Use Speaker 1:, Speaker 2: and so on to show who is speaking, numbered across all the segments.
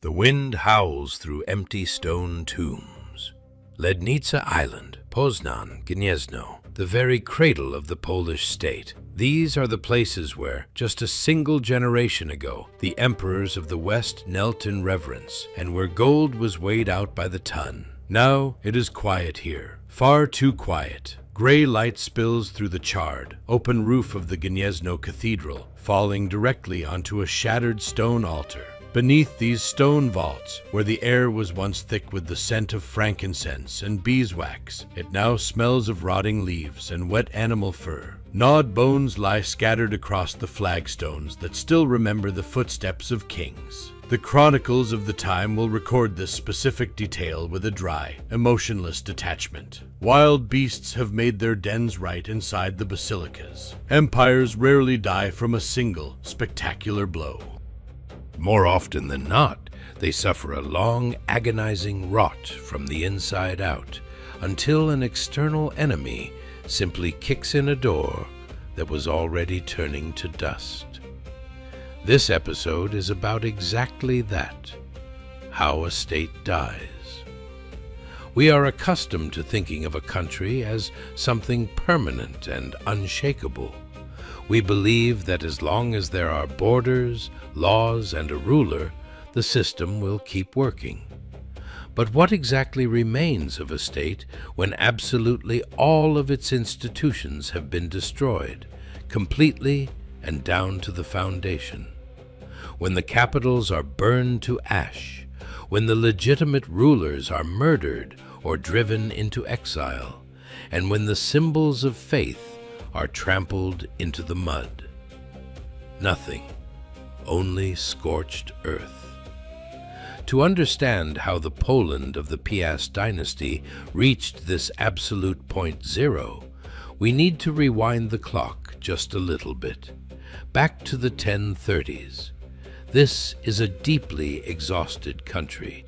Speaker 1: The wind howls through empty stone tombs. Lednica Island, Poznan, Gniezno, the very cradle of the Polish state. These are the places where, just a single generation ago, the emperors of the West knelt in reverence, and where gold was weighed out by the ton. Now it is quiet here, far too quiet. Gray light spills through the charred, open roof of the Gniezno Cathedral, falling directly onto a shattered stone altar. Beneath these stone vaults, where the air was once thick with the scent of frankincense and beeswax, it now smells of rotting leaves and wet animal fur. Gnawed bones lie scattered across the flagstones that still remember the footsteps of kings. The chronicles of the time will record this specific detail with a dry, emotionless detachment. Wild beasts have made their dens right inside the basilicas. Empires rarely die from a single, spectacular blow. More often than not, they suffer a long, agonizing rot from the inside out, until an external enemy simply kicks in a door that was already turning to dust. This episode is about exactly that, how a state dies. We are accustomed to thinking of a country as something permanent and unshakable. We believe that as long as there are borders, laws, and a ruler, the system will keep working. But what exactly remains of a state when absolutely all of its institutions have been destroyed, completely and down to the foundation? When the capitals are burned to ash, when the legitimate rulers are murdered or driven into exile, and when the symbols of faith are trampled into the mud. Nothing, only scorched earth. To understand how the Poland of the Piast dynasty reached this absolute point zero, we need to rewind the clock just a little bit, back to the 1030s. This is a deeply exhausted country.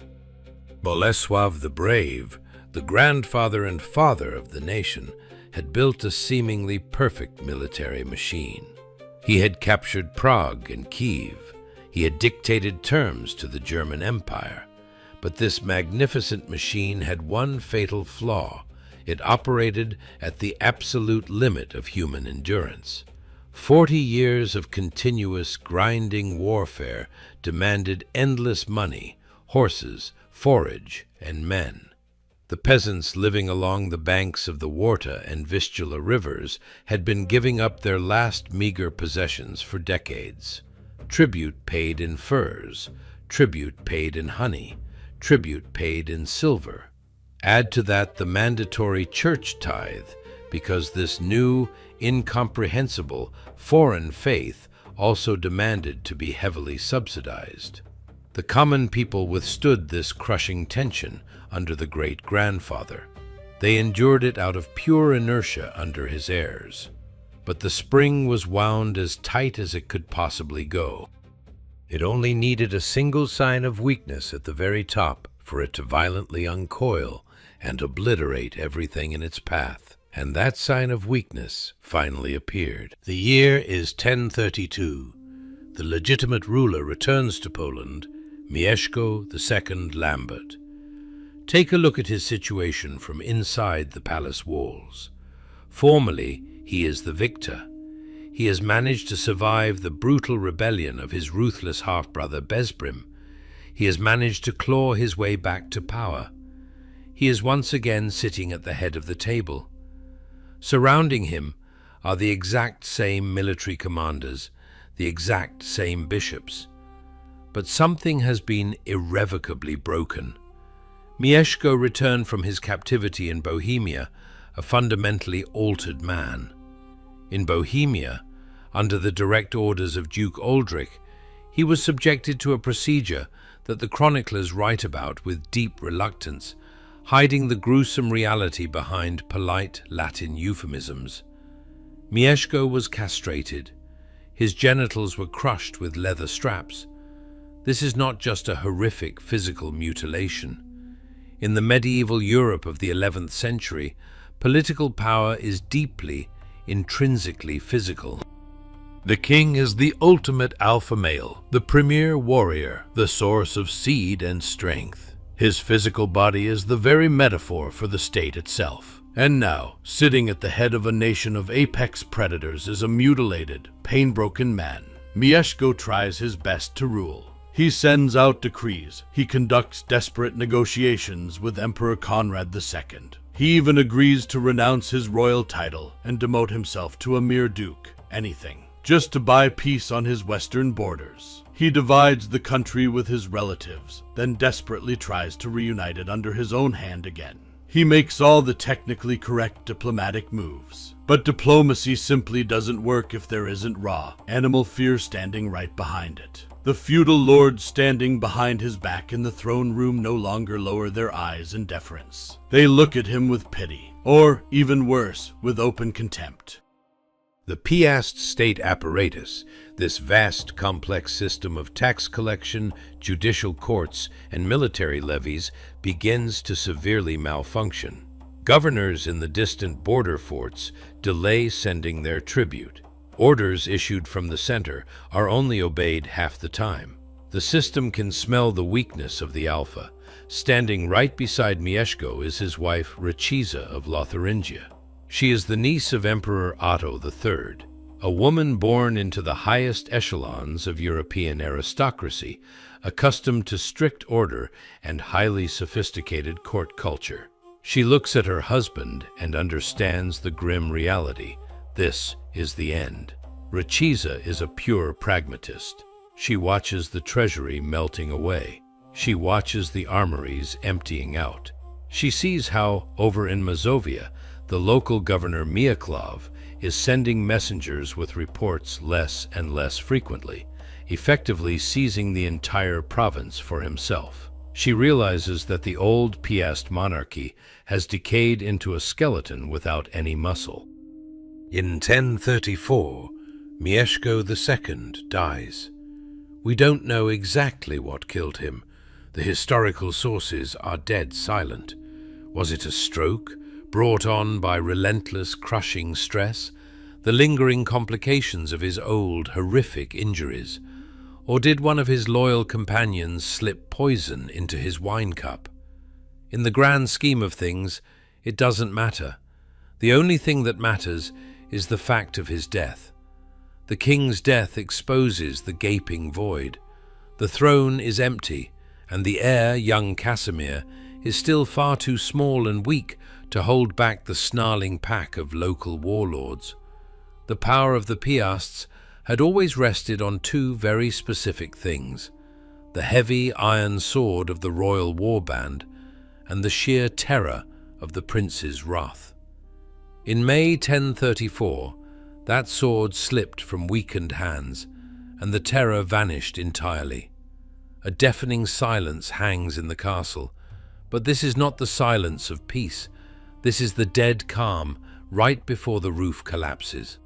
Speaker 1: Miecław the Brave, the grandfather and father of the nation, had built a seemingly perfect military machine. He had captured Prague and Kiev. He had dictated terms to the German Empire. But this magnificent machine had one fatal flaw. It operated at the absolute limit of human endurance. 40 years of continuous grinding warfare demanded endless money, horses, forage, and men. The peasants living along the banks of the Warta and Vistula rivers had been giving up their last meager possessions for decades. Tribute paid in furs, tribute paid in honey, tribute paid in silver. Add to that the mandatory church tithe, because this new, incomprehensible, foreign faith also demanded to be heavily subsidized. The common people withstood this crushing tension under the great-grandfather. They endured it out of pure inertia under his heirs. But the spring was wound as tight as it could possibly go. It only needed a single sign of weakness at the very top for it to violently uncoil and obliterate everything in its path. And that sign of weakness finally appeared. The year is 1032. The legitimate ruler returns to Poland, Mieszko II Lambert. Take a look at his situation from inside the palace walls. Formally, he is the victor. He has managed to survive the brutal rebellion of his ruthless half-brother Bezbrim. He has managed to claw his way back to power. He is once again sitting at the head of the table. Surrounding him are the exact same military commanders, the exact same bishops. But something has been irrevocably broken. Mieszko returned from his captivity in Bohemia, a fundamentally altered man. In Bohemia, under the direct orders of Duke Aldrich, he was subjected to a procedure that the chroniclers write about with deep reluctance, hiding the gruesome reality behind polite Latin euphemisms. Mieszko was castrated. His genitals were crushed with leather straps. This is not just a horrific physical mutilation. In the medieval Europe of the 11th century, political power is deeply, intrinsically physical. The king is the ultimate alpha male, the premier warrior, the source of seed and strength. His physical body is the very metaphor for the state itself. And now, sitting at the head of a nation of apex predators is a mutilated, pain-broken man. Mieszko tries his best to rule. He sends out decrees. He conducts desperate negotiations with Emperor Conrad II. He even agrees to renounce his royal title and demote himself to a mere duke. Anything, just to buy peace on his western borders. He divides the country with his relatives, then desperately tries to reunite it under his own hand again. He makes all the technically correct diplomatic moves. But diplomacy simply doesn't work if there isn't raw, animal fear standing right behind it. The feudal lords standing behind his back in the throne room no longer lower their eyes in deference. They look at him with pity, or, even worse, with open contempt. The Piast state apparatus, this vast complex system of tax collection, judicial courts, and military levies, begins to severely malfunction. Governors in the distant border forts delay sending their tribute. Orders issued from the center are only obeyed half the time. The system can smell the weakness of the alpha. Standing right beside Mieszko is his wife Richeza of Lotharingia. She is the niece of Emperor Otto III, a woman born into the highest echelons of European aristocracy, accustomed to strict order and highly sophisticated court culture. She looks at her husband and understands the grim reality. This is the end. Richeza is a pure pragmatist. She watches the treasury melting away. She watches the armories emptying out. She sees how, over in Mazovia, the local governor Miecław is sending messengers with reports less and less frequently, effectively seizing the entire province for himself. She realizes that the old Piast monarchy has decayed into a skeleton without any muscle. In 1034, Mieszko II dies. We don't know exactly what killed him. The historical sources are dead silent. Was it a stroke, brought on by relentless, crushing stress, the lingering complications of his old, horrific injuries? Or did one of his loyal companions slip poison into his wine cup? In the grand scheme of things, it doesn't matter. The only thing that matters is the fact of his death. The king's death exposes the gaping void. The throne is empty, and the heir, young Casimir, is still far too small and weak to hold back the snarling pack of local warlords. The power of the Piasts had always rested on two very specific things: the heavy iron sword of the royal warband and the sheer terror of the prince's wrath. In May 1034, that sword slipped from weakened hands, and the terror vanished entirely. A deafening silence hangs in the castle, but this is not the silence of peace. This is the dead calm right before the roof collapses.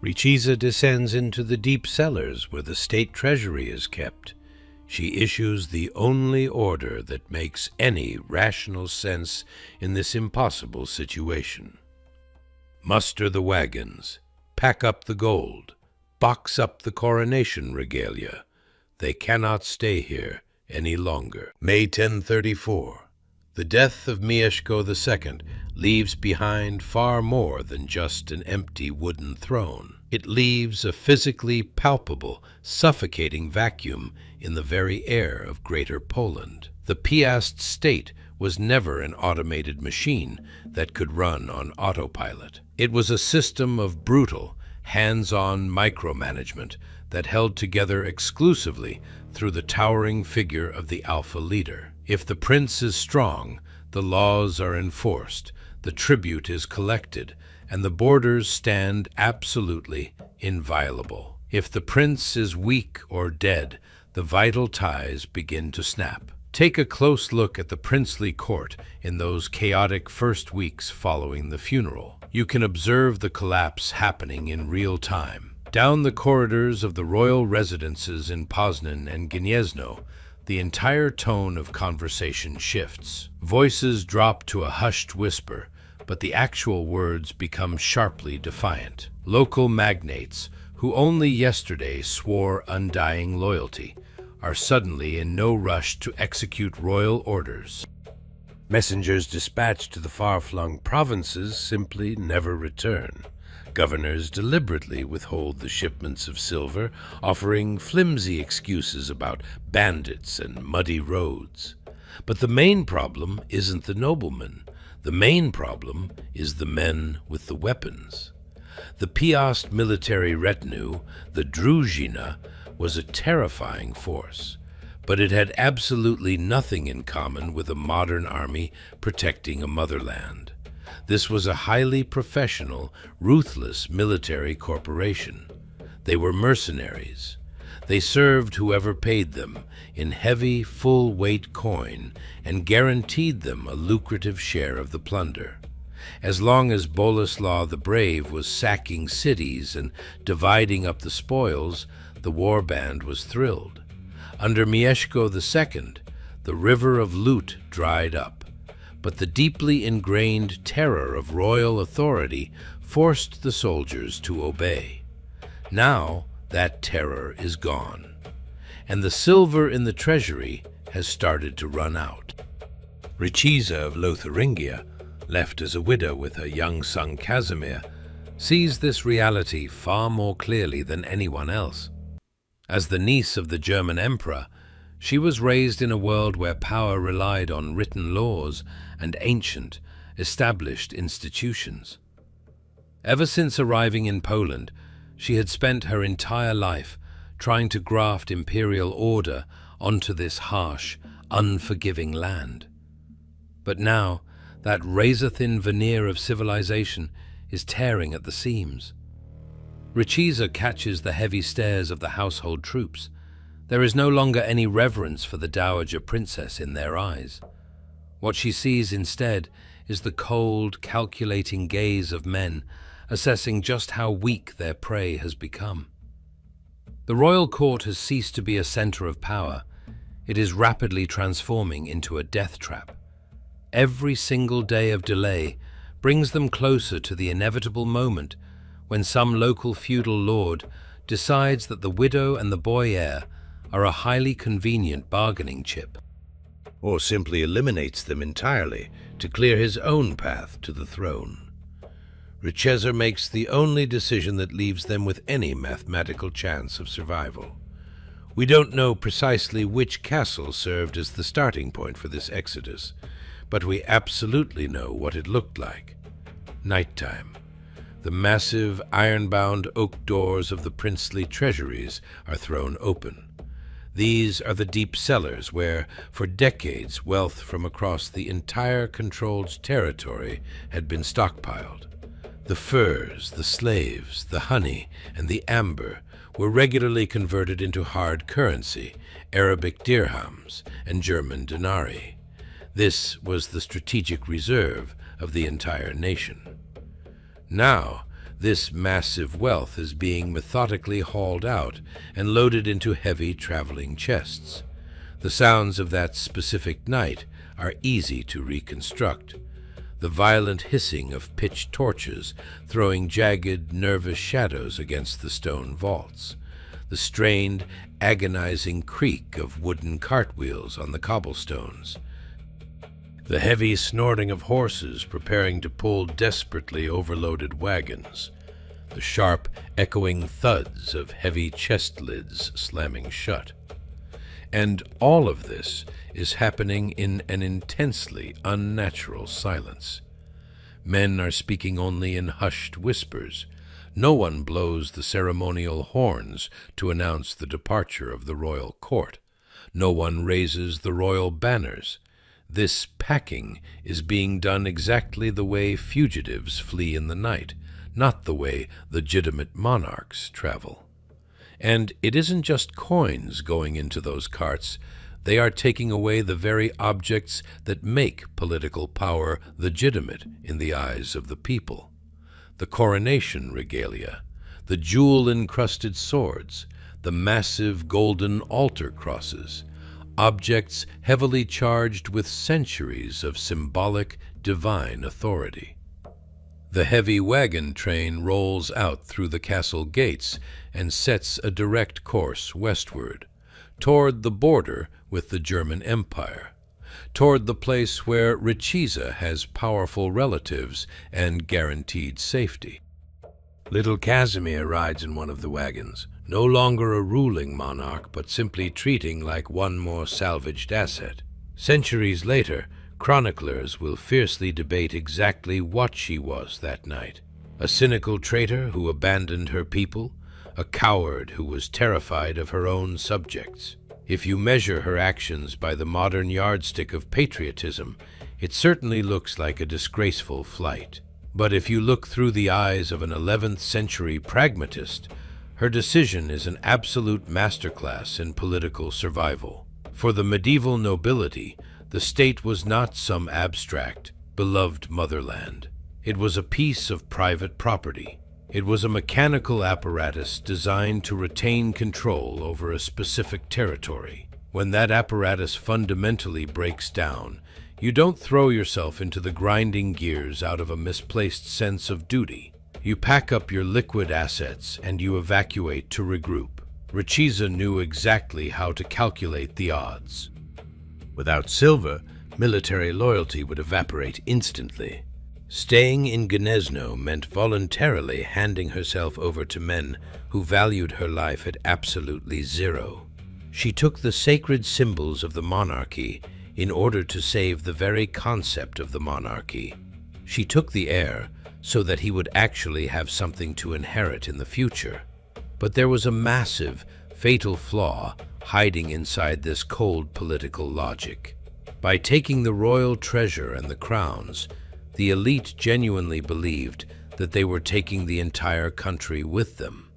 Speaker 1: Richeza descends into the deep cellars where the state treasury is kept. She issues the only order that makes any rational sense in this impossible situation. Muster the wagons, pack up the gold, box up the coronation regalia. They cannot stay here any longer. May 1034. The death of Mieszko II leaves behind far more than just an empty wooden throne. It leaves a physically palpable, suffocating vacuum in the very air of Greater Poland. The Piast state was never an automated machine that could run on autopilot. It was a system of brutal, hands-on micromanagement that held together exclusively through the towering figure of the alpha leader. If the prince is strong, the laws are enforced, the tribute is collected, and the borders stand absolutely inviolable. If the prince is weak or dead, the vital ties begin to snap. Take a close look at the princely court in those chaotic first weeks following the funeral. You can observe the collapse happening in real time. Down the corridors of the royal residences in Poznan and Gniezno, the entire tone of conversation shifts. Voices drop to a hushed whisper, but the actual words become sharply defiant. Local magnates, who only yesterday swore undying loyalty, are suddenly in no rush to execute royal orders. Messengers dispatched to the far-flung provinces simply never return. Governors deliberately withhold the shipments of silver, offering flimsy excuses about bandits and muddy roads. But the main problem isn't the noblemen. The main problem is the men with the weapons. The Piast military retinue, the Druzhina, was a terrifying force, but it had absolutely nothing in common with a modern army protecting a motherland. This was a highly professional, ruthless military corporation. They were mercenaries. They served whoever paid them in heavy, full-weight coin and guaranteed them a lucrative share of the plunder. As long as Boleslaw the Brave was sacking cities and dividing up the spoils, the warband was thrilled. Under Mieszko II, the river of loot dried up, but the deeply ingrained terror of royal authority forced the soldiers to obey. Now that terror is gone, and the silver in the treasury has started to run out. Richeza of Lotharingia, left as a widow with her young son Casimir, sees this reality far more clearly than anyone else. As the niece of the German emperor, she was raised in a world where power relied on written laws and ancient, established institutions. Ever since arriving in Poland, she had spent her entire life trying to graft imperial order onto this harsh, unforgiving land. But now, that razor-thin veneer of civilization is tearing at the seams. Richeza catches the heavy stares of the household troops. There is no longer any reverence for the dowager princess in their eyes. What she sees instead is the cold, calculating gaze of men assessing just how weak their prey has become. The royal court has ceased to be a center of power. It is rapidly transforming into a death trap. Every single day of delay brings them closer to the inevitable moment when some local feudal lord decides that the widow and the boy heir are a highly convenient bargaining chip, or simply eliminates them entirely to clear his own path to the throne. Richeza makes the only decision that leaves them with any mathematical chance of survival. We don't know precisely which castle served as the starting point for this exodus, but we absolutely know what it looked like. Nighttime. The massive, iron-bound oak doors of the princely treasuries are thrown open. These are the deep cellars where, for decades, wealth from across the entire controlled territory had been stockpiled. The furs, the slaves, the honey, and the amber were regularly converted into hard currency, Arabic dirhams and German denarii. This was the strategic reserve of the entire nation. Now, this massive wealth is being methodically hauled out and loaded into heavy traveling chests. The sounds of that specific night are easy to reconstruct. The violent hissing of pitched torches throwing jagged, nervous shadows against the stone vaults. The strained, agonizing creak of wooden cartwheels on the cobblestones. The heavy snorting of horses preparing to pull desperately overloaded wagons. The sharp, echoing thuds of heavy chest lids slamming shut. And all of this is happening in an intensely unnatural silence. Men are speaking only in hushed whispers. No one blows the ceremonial horns to announce the departure of the royal court. No one raises the royal banners. This packing is being done exactly the way fugitives flee in the night, not the way legitimate monarchs travel. And it isn't just coins going into those carts. They are taking away the very objects that make political power legitimate in the eyes of the people. The coronation regalia, the jewel-encrusted swords, the massive golden altar crosses, objects heavily charged with centuries of symbolic divine authority. The heavy wagon train rolls out through the castle gates and sets a direct course westward, toward the border with the German Empire, toward the place where Richeza has powerful relatives and guaranteed safety. Little Casimir rides in one of the wagons, no longer a ruling monarch, but simply treating like one more salvaged asset. Centuries later, chroniclers will fiercely debate exactly what she was that night. A cynical traitor who abandoned her people, a coward who was terrified of her own subjects. If you measure her actions by the modern yardstick of patriotism, it certainly looks like a disgraceful flight. But if you look through the eyes of an 11th century pragmatist, her decision is an absolute masterclass in political survival. For the medieval nobility, the state was not some abstract, beloved motherland. It was a piece of private property. It was a mechanical apparatus designed to retain control over a specific territory. When that apparatus fundamentally breaks down, you don't throw yourself into the grinding gears out of a misplaced sense of duty. You pack up your liquid assets and you evacuate to regroup. Richeza knew exactly how to calculate the odds. Without silver, military loyalty would evaporate instantly. Staying in Gniezno meant voluntarily handing herself over to men who valued her life at absolutely zero. She took the sacred symbols of the monarchy in order to save the very concept of the monarchy. She took the heir so that he would actually have something to inherit in the future. But there was a massive, fatal flaw hiding inside this cold political logic. By taking the royal treasure and the crowns, the elite genuinely believed that they were taking the entire country with them.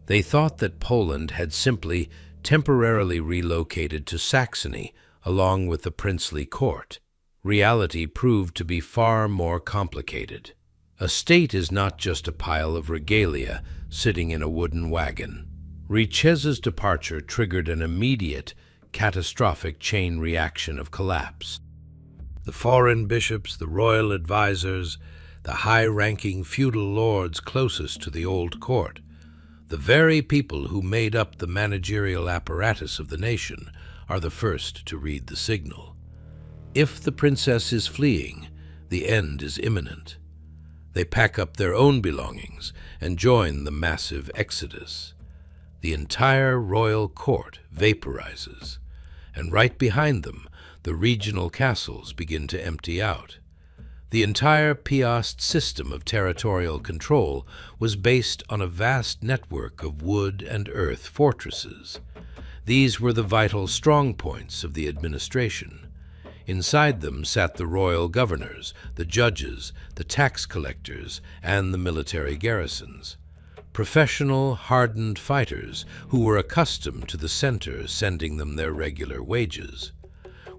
Speaker 1: They thought that Poland had simply temporarily relocated to Saxony along with the princely court. Reality proved to be far more complicated. A state is not just a pile of regalia sitting in a wooden wagon. Richeza's departure triggered an immediate, catastrophic chain reaction of collapse. The foreign bishops, the royal advisors, the high-ranking feudal lords closest to the old court, the very people who made up the managerial apparatus of the nation, are the first to read the signal. If the princess is fleeing, the end is imminent. They pack up their own belongings and join the massive exodus. The entire royal court vaporizes, and right behind them, the regional castles begin to empty out. The entire Piast system of territorial control was based on a vast network of wood and earth fortresses. These were the vital strong points of the administration. Inside them sat the royal governors, the judges, the tax collectors, and the military garrisons. Professional, hardened fighters who were accustomed to the center sending them their regular wages.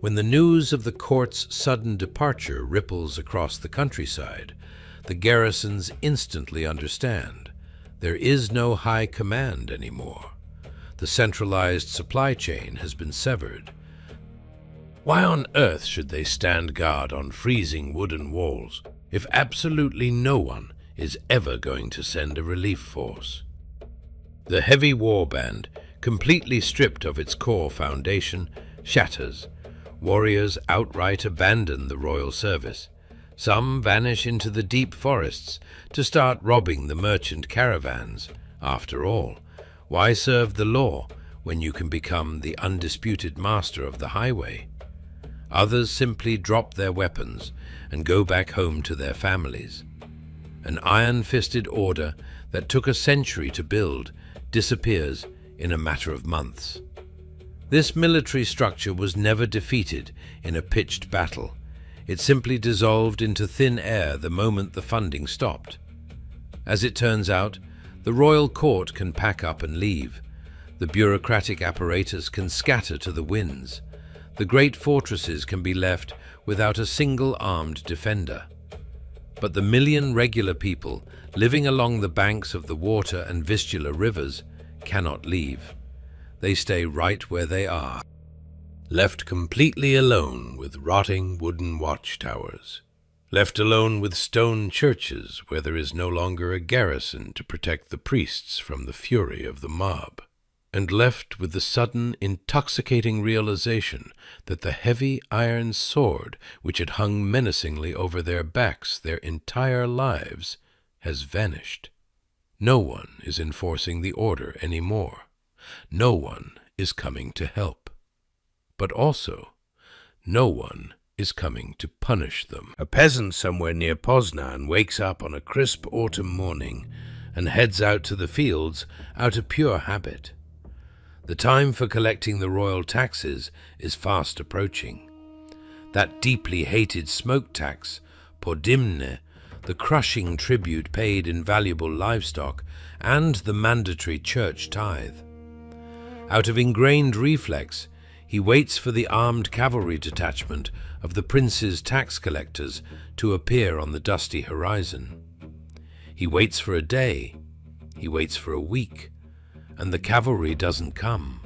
Speaker 1: When the news of the court's sudden departure ripples across the countryside, the garrisons instantly understand. There is no high command anymore. The centralized supply chain has been severed. Why on earth should they stand guard on freezing wooden walls if absolutely no one is ever going to send a relief force? The heavy warband, completely stripped of its core foundation, shatters. Warriors outright abandon the royal service. Some vanish into the deep forests to start robbing the merchant caravans. After all, why serve the law when you can become the undisputed master of the highway? Others simply drop their weapons and go back home to their families. An iron-fisted order that took a century to build disappears in a matter of months. This military structure was never defeated in a pitched battle. It simply dissolved into thin air the moment the funding stopped. As it turns out, the royal court can pack up and leave. The bureaucratic apparatus can scatter to the winds. The great fortresses can be left without a single armed defender. But the million regular people living along the banks of the Water and Vistula rivers cannot leave. They stay right where they are, left completely alone with rotting wooden watchtowers. left alone with stone churches where there is no longer a garrison to protect the priests from the fury of the mob, and left with the sudden, intoxicating realization that the heavy iron sword which had hung menacingly over their backs their entire lives has vanished. No one is enforcing the order anymore. No one is coming to help. But also, no one is coming to punish them. A peasant somewhere near Poznan wakes up on a crisp autumn morning and heads out to the fields out of pure habit. The time for collecting the royal taxes is fast approaching. That deeply hated smoke tax, podimne, the crushing tribute paid in valuable livestock, and the mandatory church tithe. Out of ingrained reflex, he waits for the armed cavalry detachment of the prince's tax collectors to appear on the dusty horizon. He waits for a day, he waits for a week, and the cavalry doesn't come.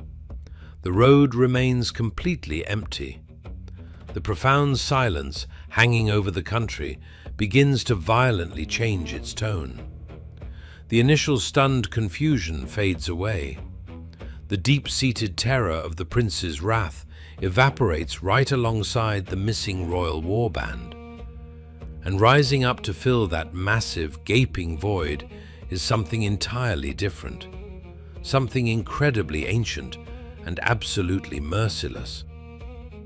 Speaker 1: The road remains completely empty. The profound silence hanging over the country begins to violently change its tone. The initial stunned confusion fades away. The deep-seated terror of the prince's wrath evaporates right alongside the missing royal warband. And rising up to fill that massive, gaping void is something entirely different, something incredibly ancient and absolutely merciless.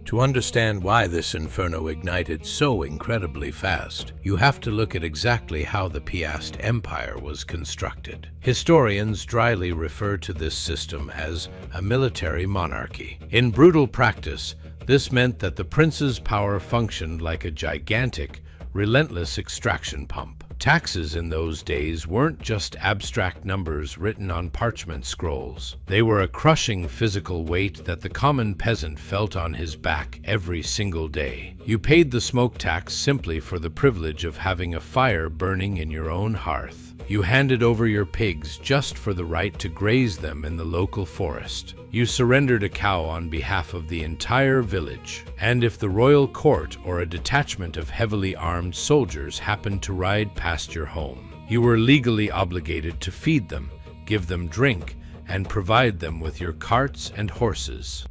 Speaker 1: To understand why this inferno ignited so incredibly fast, you have to look at exactly how the Piast Empire was constructed. Historians dryly refer to this system as a military monarchy. In brutal practice, this meant that the prince's power functioned like a gigantic, relentless extraction pump. Taxes in those days weren't just abstract numbers written on parchment scrolls. They were a crushing physical weight that the common peasant felt on his back every single day. You paid the smoke tax simply for the privilege of having a fire burning in your own hearth. You handed over your pigs just for the right to graze them in the local forest. You surrendered a cow on behalf of the entire village, and if the royal court or a detachment of heavily armed soldiers happened to ride past your home, you were legally obligated to feed them, give them drink, and provide them with your carts and horses.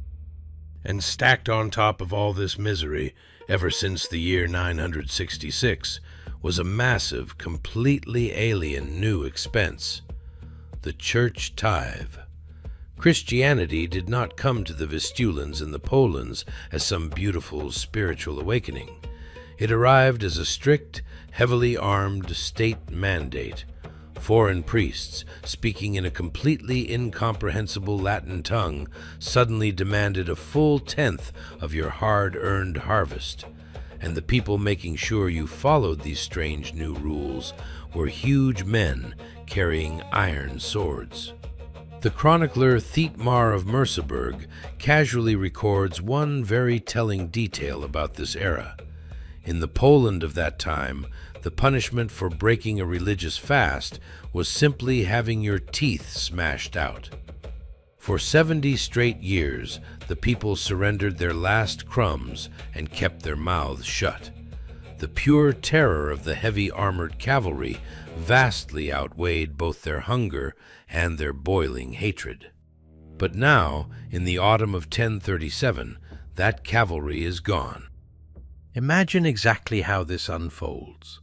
Speaker 1: And stacked on top of all this misery, ever since the year 966, was a massive, completely alien new expense: the church tithe. Christianity did not come to the Vistulans and the Polans as some beautiful spiritual awakening. It arrived as a strict, heavily armed state mandate. Foreign priests, speaking in a completely incomprehensible Latin tongue, suddenly demanded a full tenth of your hard-earned harvest. And the people making sure you followed these strange new rules were huge men carrying iron swords. The chronicler Thietmar of Merseburg casually records one very telling detail about this era. In the Poland of that time, the punishment for breaking a religious fast was simply having your teeth smashed out. For 70 straight years, the people surrendered their last crumbs and kept their mouths shut. The pure terror of the heavy armored cavalry vastly outweighed both their hunger and their boiling hatred. But now, in the autumn of 1037, that cavalry is gone. Imagine exactly how this unfolds.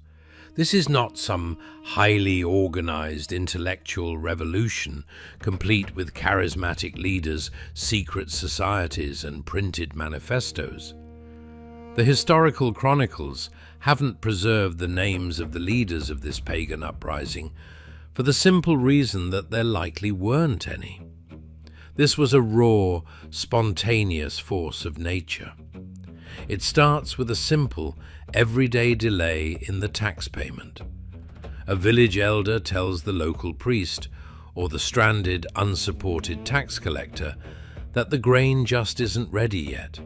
Speaker 1: This is not some highly organized intellectual revolution, complete with charismatic leaders, secret societies, and printed manifestos. The historical chronicles haven't preserved the names of the leaders of this pagan uprising, for the simple reason that there likely weren't any. This was a raw, spontaneous force of nature. It starts with a simple, everyday delay in the tax payment. A village elder tells the local priest, or the stranded, unsupported tax collector, that the grain just isn't ready yet.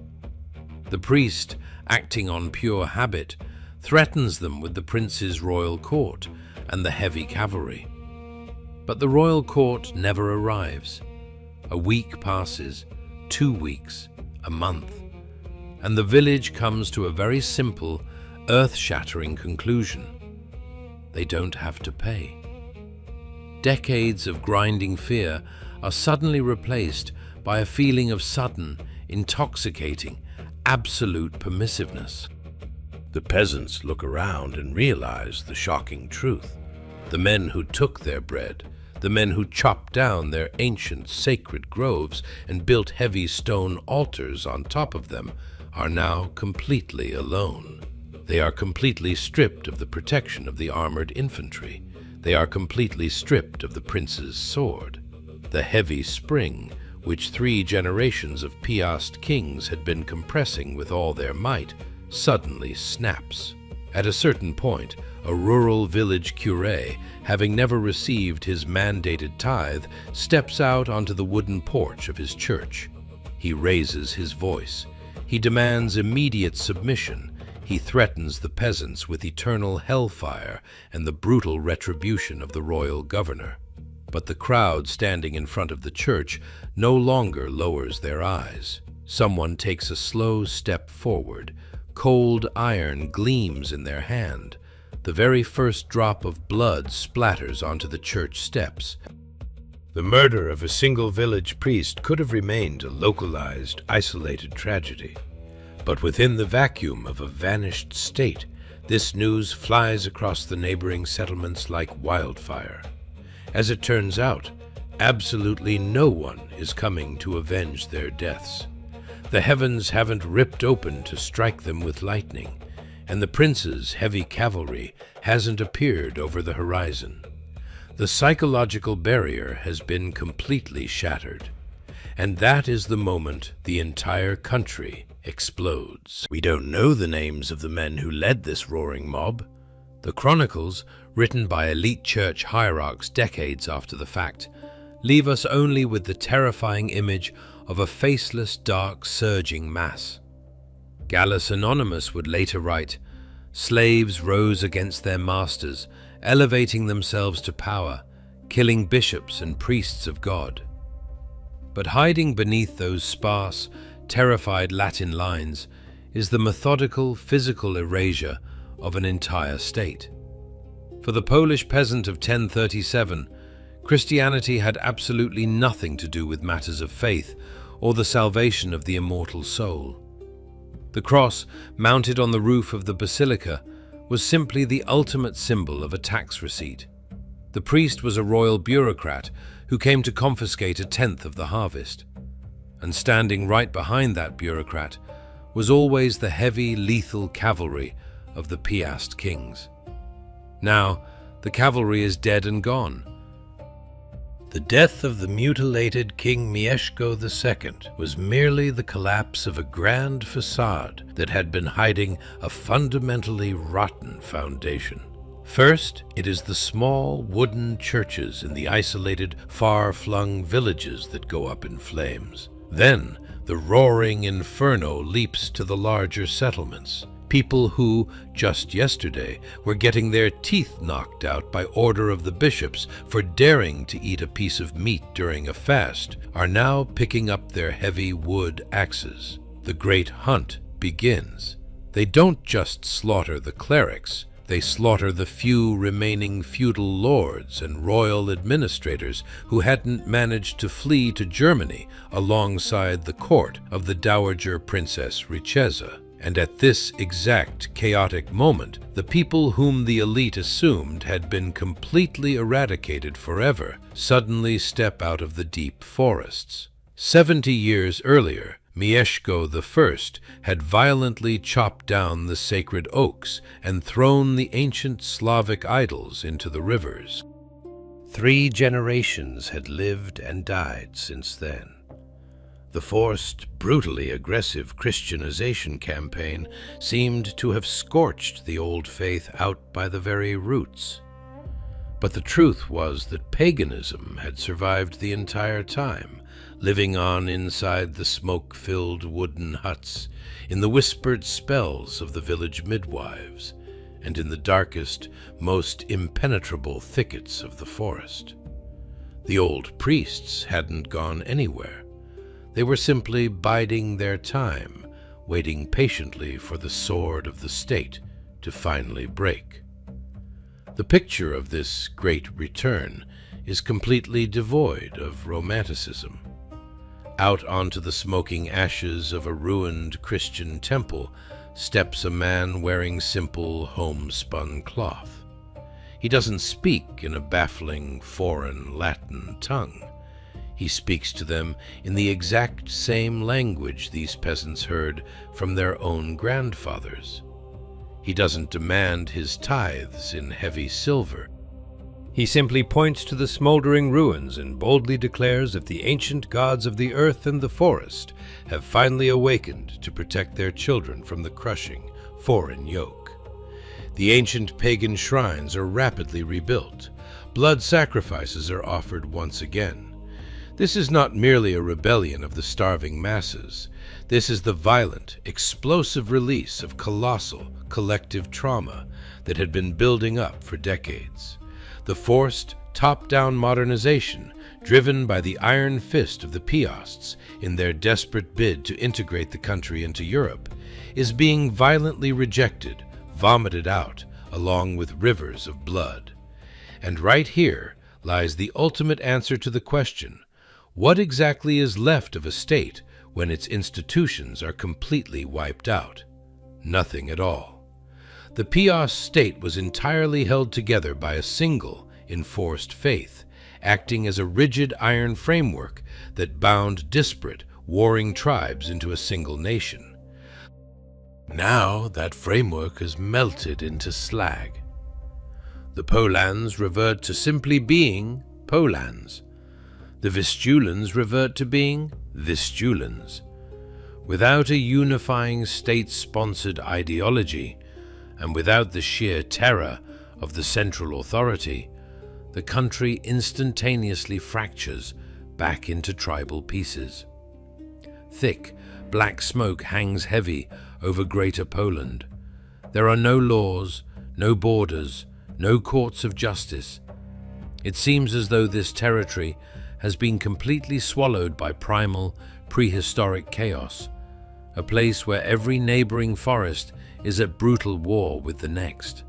Speaker 1: The priest, acting on pure habit, threatens them with the prince's royal court and the heavy cavalry. But the royal court never arrives. A week passes, 2 weeks, a month, and the village comes to a very simple, earth-shattering conclusion: they don't have to pay. Decades of grinding fear are suddenly replaced by a feeling of sudden, intoxicating, absolute permissiveness. The peasants look around and realize the shocking truth. The men who took their bread, the men who chopped down their ancient sacred groves and built heavy stone altars on top of them, are now completely alone. They are completely stripped of the protection of the armored infantry. They are completely stripped of the prince's sword. The heavy spring, which 3 generations of Piast kings had been compressing with all their might, suddenly snaps. At a certain point, a rural village curé, having never received his mandated tithe, steps out onto the wooden porch of his church. He raises his voice. He demands immediate submission. He threatens the peasants with eternal hellfire and the brutal retribution of the royal governor. But the crowd standing in front of the church no longer lowers their eyes. Someone takes a slow step forward. Cold iron gleams in their hand. The very first drop of blood splatters onto the church steps. The murder of a single village priest could have remained a localized, isolated tragedy. But within the vacuum of a vanished state, this news flies across the neighboring settlements like wildfire. As it turns out, absolutely no one is coming to avenge their deaths. The heavens haven't ripped open to strike them with lightning, and the prince's heavy cavalry hasn't appeared over the horizon. The psychological barrier has been completely shattered, and that is the moment the entire country explodes. We don't know the names of the men who led this roaring mob. The chronicles, written by elite church hierarchs decades after the fact, leave us only with the terrifying image of a faceless, dark, surging mass. Gallus Anonymous would later write, "Slaves rose against their masters, elevating themselves to power, killing bishops and priests of God." But hiding beneath those sparse, terrified Latin lines is the methodical, physical erasure of an entire state. For the Polish peasant of 1037, Christianity had absolutely nothing to do with matters of faith or the salvation of the immortal soul. The cross, mounted on the roof of the basilica, was simply the ultimate symbol of a tax receipt. The priest was a royal bureaucrat who came to confiscate a tenth of the harvest. And standing right behind that bureaucrat was always the heavy, lethal cavalry of the Piast kings. Now, the cavalry is dead and gone. The death of the mutilated King Mieszko II was merely the collapse of a grand facade that had been hiding a fundamentally rotten foundation. First, it is the small wooden churches in the isolated, far-flung villages that go up in flames. Then, the roaring inferno leaps to the larger settlements. People who, just yesterday, were getting their teeth knocked out by order of the bishops for daring to eat a piece of meat during a fast, are now picking up their heavy wood axes. The great hunt begins. They don't just slaughter the clerics, they slaughter the few remaining feudal lords and royal administrators who hadn't managed to flee to Germany alongside the court of the Dowager Princess Richeza. And at this exact chaotic moment, the people whom the elite assumed had been completely eradicated forever suddenly step out of the deep forests. 70 years earlier, Mieszko I had violently chopped down the sacred oaks and thrown the ancient Slavic idols into the rivers. 3 generations had lived and died since then. The forced, brutally aggressive Christianization campaign seemed to have scorched the old faith out by the very roots. But the truth was that paganism had survived the entire time, living on inside the smoke-filled wooden huts, in the whispered spells of the village midwives, and in the darkest, most impenetrable thickets of the forest. The old priests hadn't gone anywhere. They were simply biding their time, waiting patiently for the sword of the state to finally break. The picture of this great return is completely devoid of romanticism. Out onto the smoking ashes of a ruined Christian temple steps a man wearing simple homespun cloth. He doesn't speak in a baffling foreign Latin tongue. He speaks to them in the exact same language these peasants heard from their own grandfathers. He doesn't demand his tithes in heavy silver. He simply points to the smoldering ruins and boldly declares if the ancient gods of the earth and the forest have finally awakened to protect their children from the crushing foreign yoke. The ancient pagan shrines are rapidly rebuilt. Blood sacrifices are offered once again. This is not merely a rebellion of the starving masses. This is the violent, explosive release of colossal, collective trauma that had been building up for decades. The forced, top-down modernization, driven by the iron fist of the Piasts in their desperate bid to integrate the country into Europe, is being violently rejected, vomited out, along with rivers of blood. And right here lies the ultimate answer to the question: what exactly is left of a state when its institutions are completely wiped out? Nothing at all. The Piast state was entirely held together by a single, enforced faith, acting as a rigid iron framework that bound disparate, warring tribes into a single nation. Now that framework is melted into slag. The Polans revert to simply being Polans. The Vistulans revert to being Vistulans. Without a unifying state-sponsored ideology, and without the sheer terror of the central authority, the country instantaneously fractures back into tribal pieces. Thick, black smoke hangs heavy over Greater Poland. There are no laws, no borders, no courts of justice. It seems as though this territory has been completely swallowed by primal, prehistoric chaos, a place where every neighboring forest is at brutal war with the next.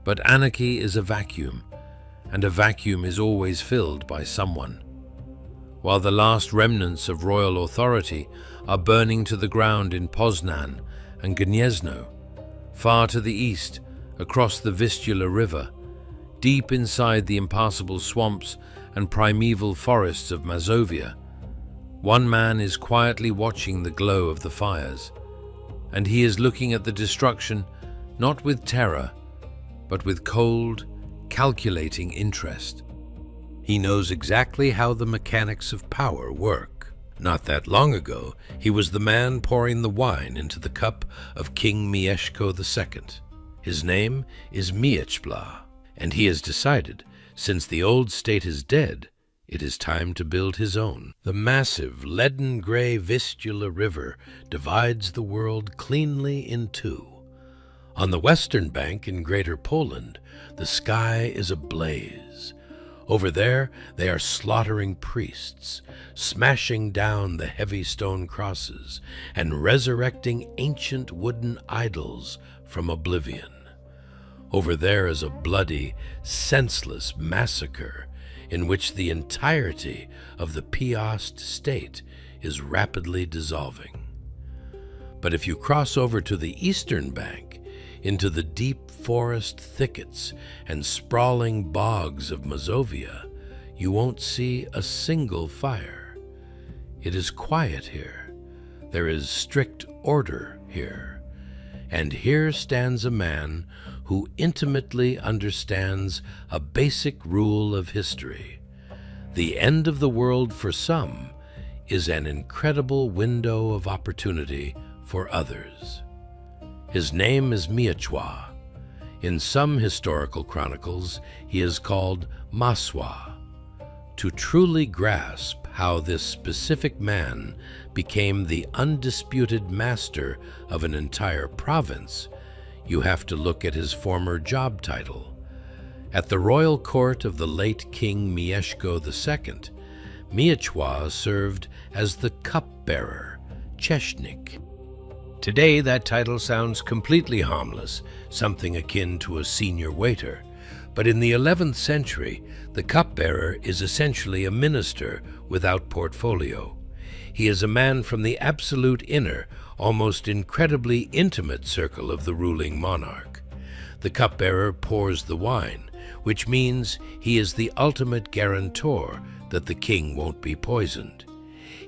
Speaker 1: But anarchy is a vacuum, and a vacuum is always filled by someone. While the last remnants of royal authority are burning to the ground in Poznan and Gniezno, far to the east, across the Vistula River, deep inside the impassable swamps and primeval forests of Mazovia, one man is quietly watching the glow of the fires, and he is looking at the destruction not with terror, but with cold, calculating interest. He knows exactly how the mechanics of power work. Not that long ago, he was the man pouring the wine into the cup of King Mieszko II. His name is Miecław, and he has decided, since the old state is dead, it is time to build his own. The massive, leaden-gray Vistula River divides the world cleanly in two. On the western bank in Greater Poland, the sky is ablaze. Over there, they are slaughtering priests, smashing down the heavy stone crosses, and resurrecting ancient wooden idols from oblivion. Over there is a bloody, senseless massacre in which the entirety of the Piast state is rapidly dissolving. But if you cross over to the eastern bank, into the deep forest thickets and sprawling bogs of Mazovia, you won't see a single fire. It is quiet here. There is strict order here. And here stands a man who intimately understands a basic rule of history. The end of the world for some is an incredible window of opportunity for others. His name is Miecław. In some historical chronicles, he is called Miecław. To truly grasp how this specific man became the undisputed master of an entire province, you have to look at his former job title. At the royal court of the late King Mieszko II, Miecław served as the cupbearer, Czesznik. Today, that title sounds completely harmless, something akin to a senior waiter. But in the 11th century, the cupbearer is essentially a minister without portfolio. He is a man from the absolute inner, almost incredibly intimate circle of the ruling monarch. The cupbearer pours the wine, which means he is the ultimate guarantor that the king won't be poisoned.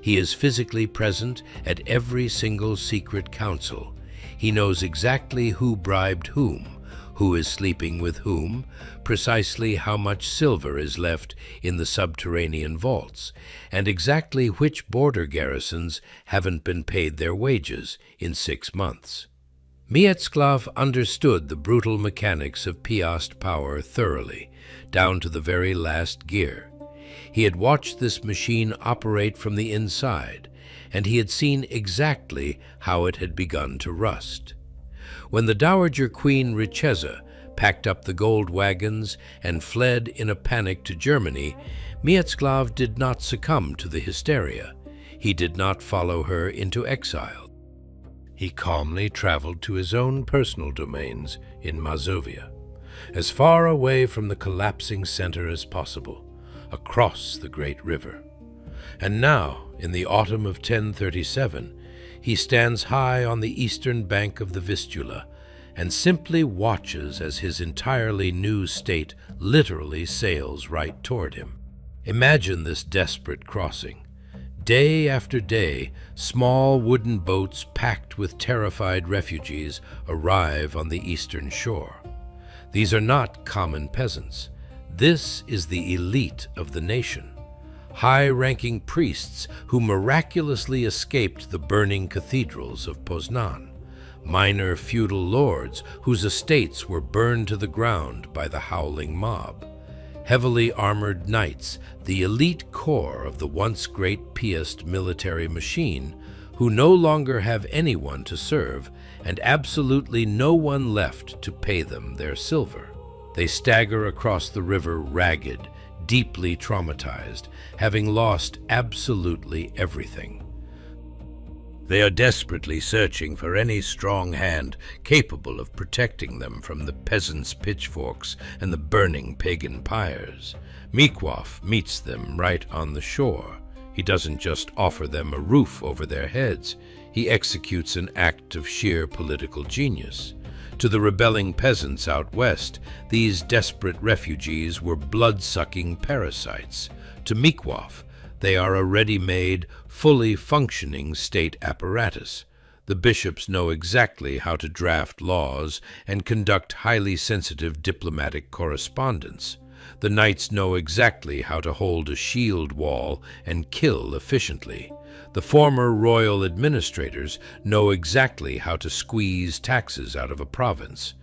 Speaker 1: He is physically present at every single secret council. He knows exactly who bribed whom, who is sleeping with whom, precisely how much silver is left in the subterranean vaults, and exactly which border garrisons haven't been paid their wages in 6 months. Miecław understood the brutal mechanics of Piast power thoroughly, down to the very last gear. He had watched this machine operate from the inside, and he had seen exactly how it had begun to rust. When the Dowager Queen Richeza packed up the gold wagons and fled in a panic to Germany, Miecław did not succumb to the hysteria. He did not follow her into exile. He calmly traveled to his own personal domains in Mazovia, as far away from the collapsing center as possible, across the great river. And now, in the autumn of 1037, he stands high on the eastern bank of the Vistula and simply watches as his entirely new state literally sails right toward him. Imagine this desperate crossing. Day after day, small wooden boats packed with terrified refugees arrive on the eastern shore. These are not common peasants. This is the elite of the nation. High-ranking priests who miraculously escaped the burning cathedrals of Poznan, minor feudal lords whose estates were burned to the ground by the howling mob, heavily armored knights, the elite core of the once great Piast military machine, who no longer have anyone to serve and absolutely no one left to pay them their silver. They stagger across the river ragged, deeply traumatized, having lost absolutely everything. They are desperately searching for any strong hand capable of protecting them from the peasants' pitchforks and the burning pagan pyres. Miecław meets them right on the shore. He doesn't just offer them a roof over their heads, he executes an act of sheer political genius. To the rebelling peasants out west, these desperate refugees were blood-sucking parasites. To Miecław, they are a ready-made, fully functioning state apparatus. The bishops know exactly how to draft laws and conduct highly sensitive diplomatic correspondence. The knights know exactly how to hold a shield wall and kill efficiently. The former royal administrators know exactly how to squeeze taxes out of a province.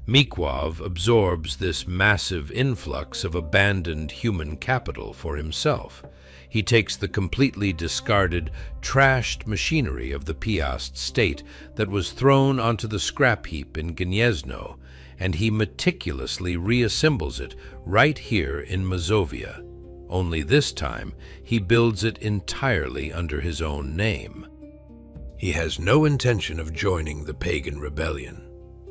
Speaker 1: Miecław absorbs this massive influx of abandoned human capital for himself. He takes the completely discarded, trashed machinery of the Piast state that was thrown onto the scrap heap in Gniezno, and he meticulously reassembles it right here in Mazovia. Only this time, he builds it entirely under his own name. He has no intention of joining the pagan rebellion.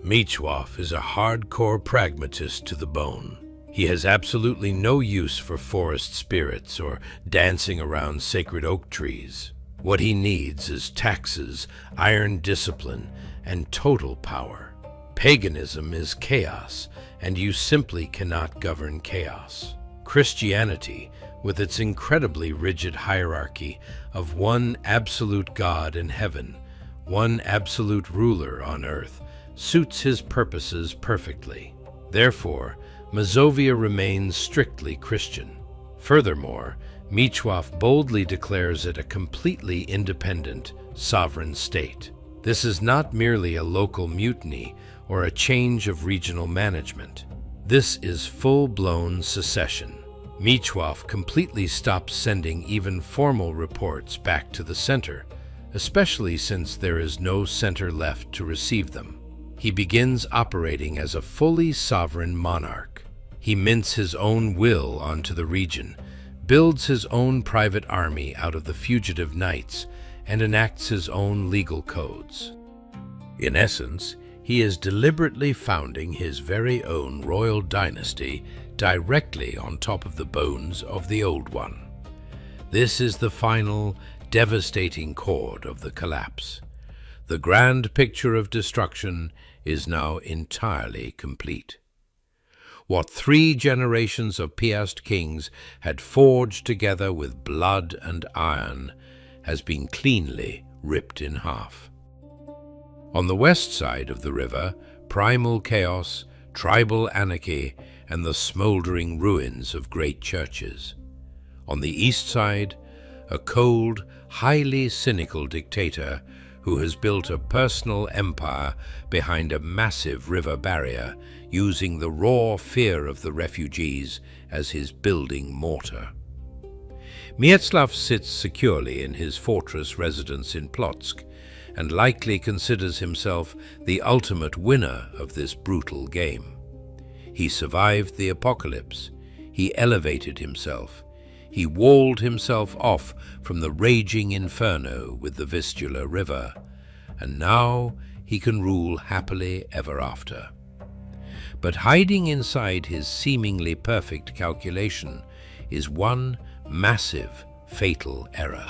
Speaker 1: Miecław is a hardcore pragmatist to the bone. He has absolutely no use for forest spirits or dancing around sacred oak trees. What he needs is taxes, iron discipline, and total power. Paganism is chaos, and you simply cannot govern chaos. Christianity, with its incredibly rigid hierarchy of one absolute God in heaven, one absolute ruler on earth, suits his purposes perfectly. Therefore, Mazovia remains strictly Christian. Furthermore, Miecław boldly declares it a completely independent, sovereign state. This is not merely a local mutiny or a change of regional management. This is full-blown secession. Miecław completely stops sending even formal reports back to the center, especially since there is no center left to receive them. He begins operating as a fully sovereign monarch. He mints his own will onto the region, builds his own private army out of the fugitive knights, and enacts his own legal codes. In essence, he is deliberately founding his very own royal dynasty directly on top of the bones of the old one. This is the final, devastating chord of the collapse. The grand picture of destruction is now entirely complete. What 3 generations of Piast kings had forged together with blood and iron has been cleanly ripped in half. On the west side of the river, primal chaos, tribal anarchy, and the smoldering ruins of great churches. On the east side, a cold, highly cynical dictator who has built a personal empire behind a massive river barrier, using the raw fear of the refugees as his building mortar. Miecław sits securely in his fortress residence in Plock, and likely considers himself the ultimate winner of this brutal game. He survived the apocalypse. He elevated himself. He walled himself off from the raging inferno with the Vistula River, and now he can rule happily ever after. But hiding inside his seemingly perfect calculation is one massive, fatal error.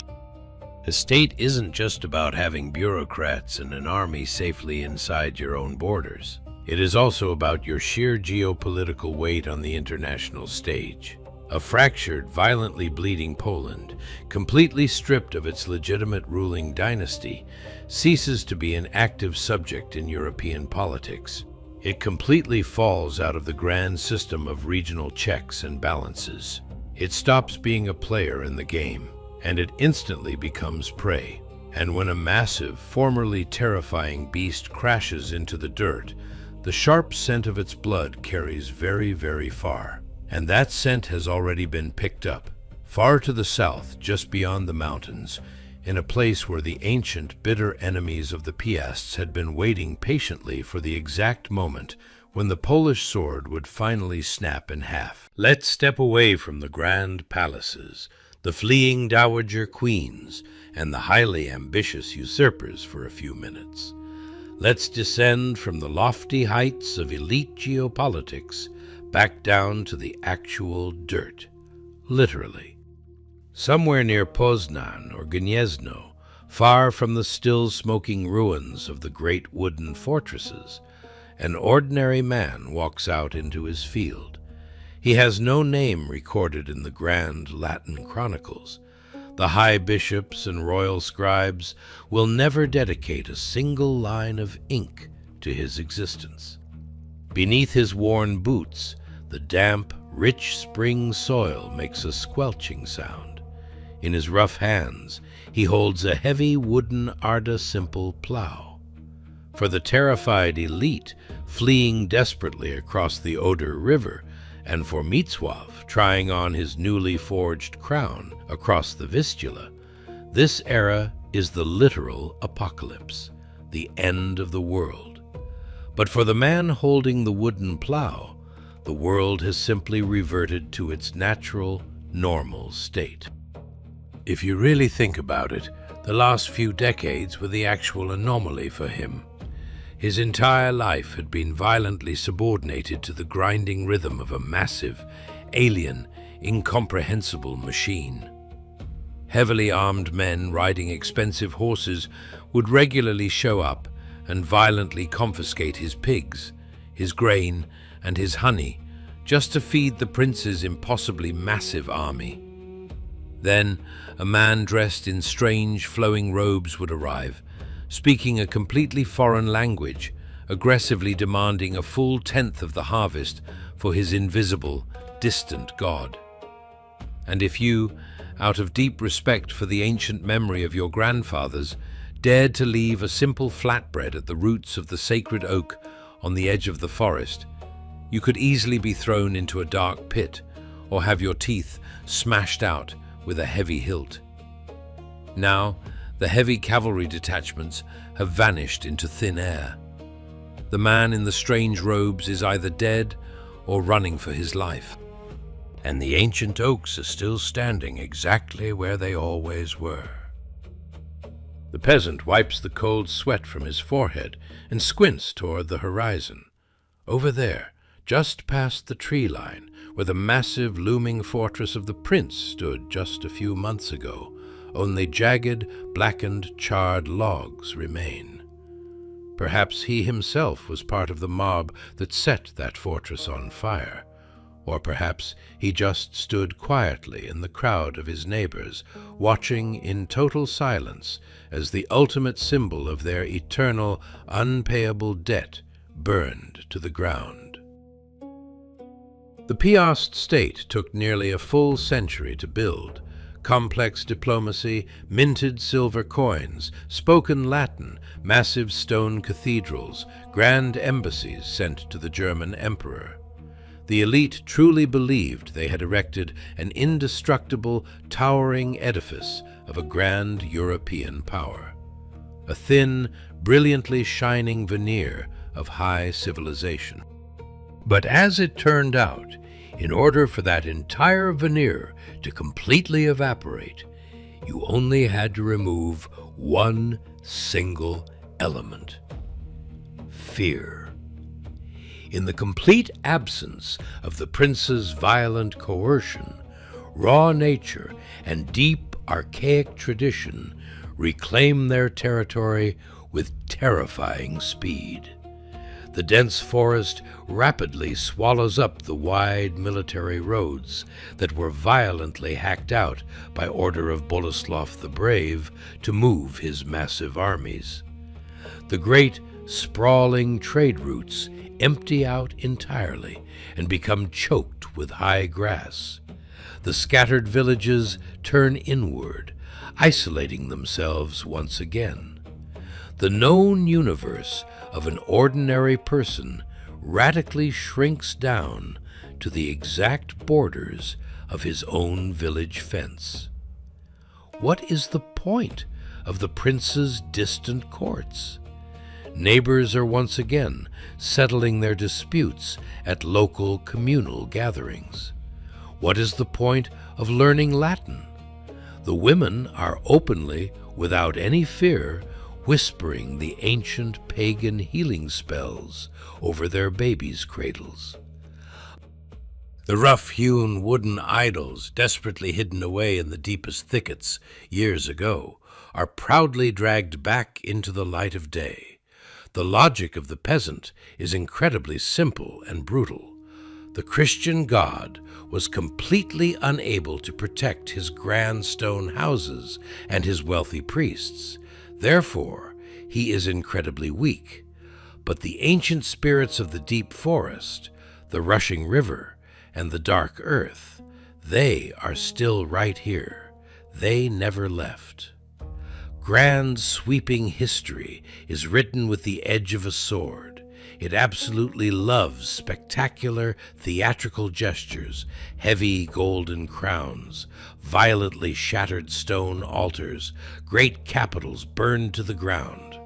Speaker 1: A state isn't just about having bureaucrats and an army safely inside your own borders. It is also about your sheer geopolitical weight on the international stage. A fractured, violently bleeding Poland, completely stripped of its legitimate ruling dynasty, ceases to be an active subject in European politics. It completely falls out of the grand system of regional checks and balances. It stops being a player in the game, and it instantly becomes prey. And when a massive, formerly terrifying beast crashes into the dirt, the sharp scent of its blood carries very, very far. And that scent has already been picked up, far to the south, just beyond the mountains, in a place where the ancient, bitter enemies of the Piasts had been waiting patiently for the exact moment when the Polish sword would finally snap in half. Let's step away from the grand palaces, the fleeing dowager queens, and the highly ambitious usurpers for a few minutes. Let's descend from the lofty heights of elite geopolitics back down to the actual dirt, literally. Somewhere near Poznan or Gniezno, far from the still smoking ruins of the great wooden fortresses, an ordinary man walks out into his field. He has no name recorded in the grand Latin chronicles. The high bishops and royal scribes will never dedicate a single line of ink to his existence. Beneath his worn boots, the damp, rich spring soil makes a squelching sound. In his rough hands, he holds a heavy wooden Arda simple plow. For the terrified elite fleeing desperately across the Oder River, and for Miecław trying on his newly forged crown across the Vistula, this era is the literal apocalypse, the end of the world. But for the man holding the wooden plow, the world has simply reverted to its natural, normal state. If you really think about it, the last few decades were the actual anomaly for him. His entire life had been violently subordinated to the grinding rhythm of a massive, alien, incomprehensible machine. Heavily armed men riding expensive horses would regularly show up and violently confiscate his pigs, his grain, and his honey, just to feed the prince's impossibly massive army. Then, a man dressed in strange, flowing robes would arrive, speaking a completely foreign language, aggressively demanding a full tenth of the harvest for his invisible, distant god. And if you, out of deep respect for the ancient memory of your grandfathers, dared to leave a simple flatbread at the roots of the sacred oak on the edge of the forest, you could easily be thrown into a dark pit or have your teeth smashed out with a heavy hilt. Now, the heavy cavalry detachments have vanished into thin air. The man in the strange robes is either dead or running for his life. And the ancient oaks are still standing exactly where they always were. The peasant wipes the cold sweat from his forehead and squints toward the horizon. Over there, just past the tree line, where the massive looming fortress of the prince stood just a few months ago, only jagged, blackened, charred logs remain. Perhaps he himself was part of the mob that set that fortress on fire. Or perhaps he just stood quietly in the crowd of his neighbors, watching in total silence as the ultimate symbol of their eternal, unpayable debt burned to the ground. The Piast state took nearly a full century to build. Complex diplomacy, minted silver coins, spoken Latin, massive stone cathedrals, grand embassies sent to the German emperor. The elite truly believed they had erected an indestructible, towering edifice of a grand European power. A thin, brilliantly shining veneer of high civilization. But as it turned out, in order for that entire veneer to completely evaporate, you only had to remove one single element: fear. In the complete absence of the prince's violent coercion, raw nature and deep archaic tradition reclaim their territory with terrifying speed. The dense forest rapidly swallows up the wide military roads that were violently hacked out by order of Boleslav the Brave to move his massive armies. The great, sprawling trade routes empty out entirely and become choked with high grass. The scattered villages turn inward, isolating themselves once again. The known universe of an ordinary person radically shrinks down to the exact borders of his own village fence. What is the point of the prince's distant courts? Neighbors are once again settling their disputes at local communal gatherings. What is the point of learning Latin? The women are openly, without any fear, whispering the ancient pagan healing spells over their babies' cradles. The rough-hewn wooden idols, desperately hidden away in the deepest thickets years ago, are proudly dragged back into the light of day. The logic of the peasant is incredibly simple and brutal. The Christian God was completely unable to protect his grand stone houses and his wealthy priests. Therefore, he is incredibly weak. But the ancient spirits of the deep forest, the rushing river, and the dark earth, they are still right here. They never left. Grand, sweeping history is written with the edge of a sword. It absolutely loves spectacular theatrical gestures, heavy golden crowns, violently shattered stone altars, great capitals burned to the ground.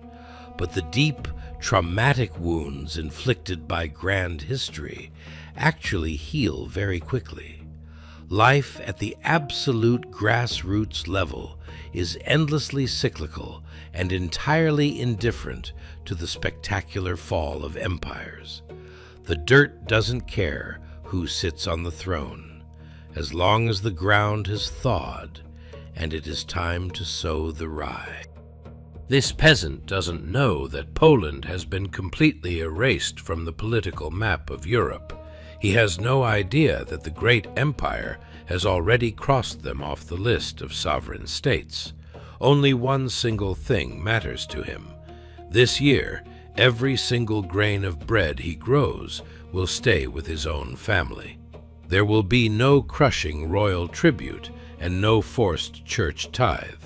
Speaker 1: But the deep, traumatic wounds inflicted by grand history actually heal very quickly. Life at the absolute grassroots level is endlessly cyclical and entirely indifferent to the spectacular fall of empires. The dirt doesn't care who sits on the throne, as long as the ground has thawed and it is time to sow the rye. This peasant doesn't know that Poland has been completely erased from the political map of Europe. He has no idea that the great empire has already crossed them off the list of sovereign states. Only one single thing matters to him. This year, every single grain of bread he grows will stay with his own family. There will be no crushing royal tribute and no forced church tithe.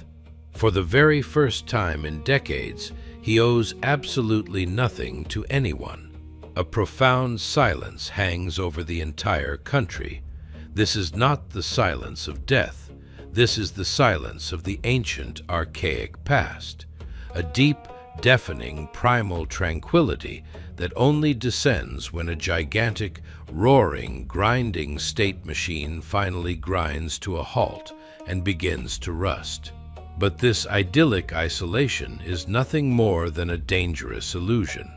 Speaker 1: For the very first time in decades, he owes absolutely nothing to anyone. A profound silence hangs over the entire country. This is not the silence of death. This is the silence of the ancient, archaic past. A deep, deafening, primal tranquility that only descends when a gigantic, roaring, grinding state machine finally grinds to a halt and begins to rust. But this idyllic isolation is nothing more than a dangerous illusion.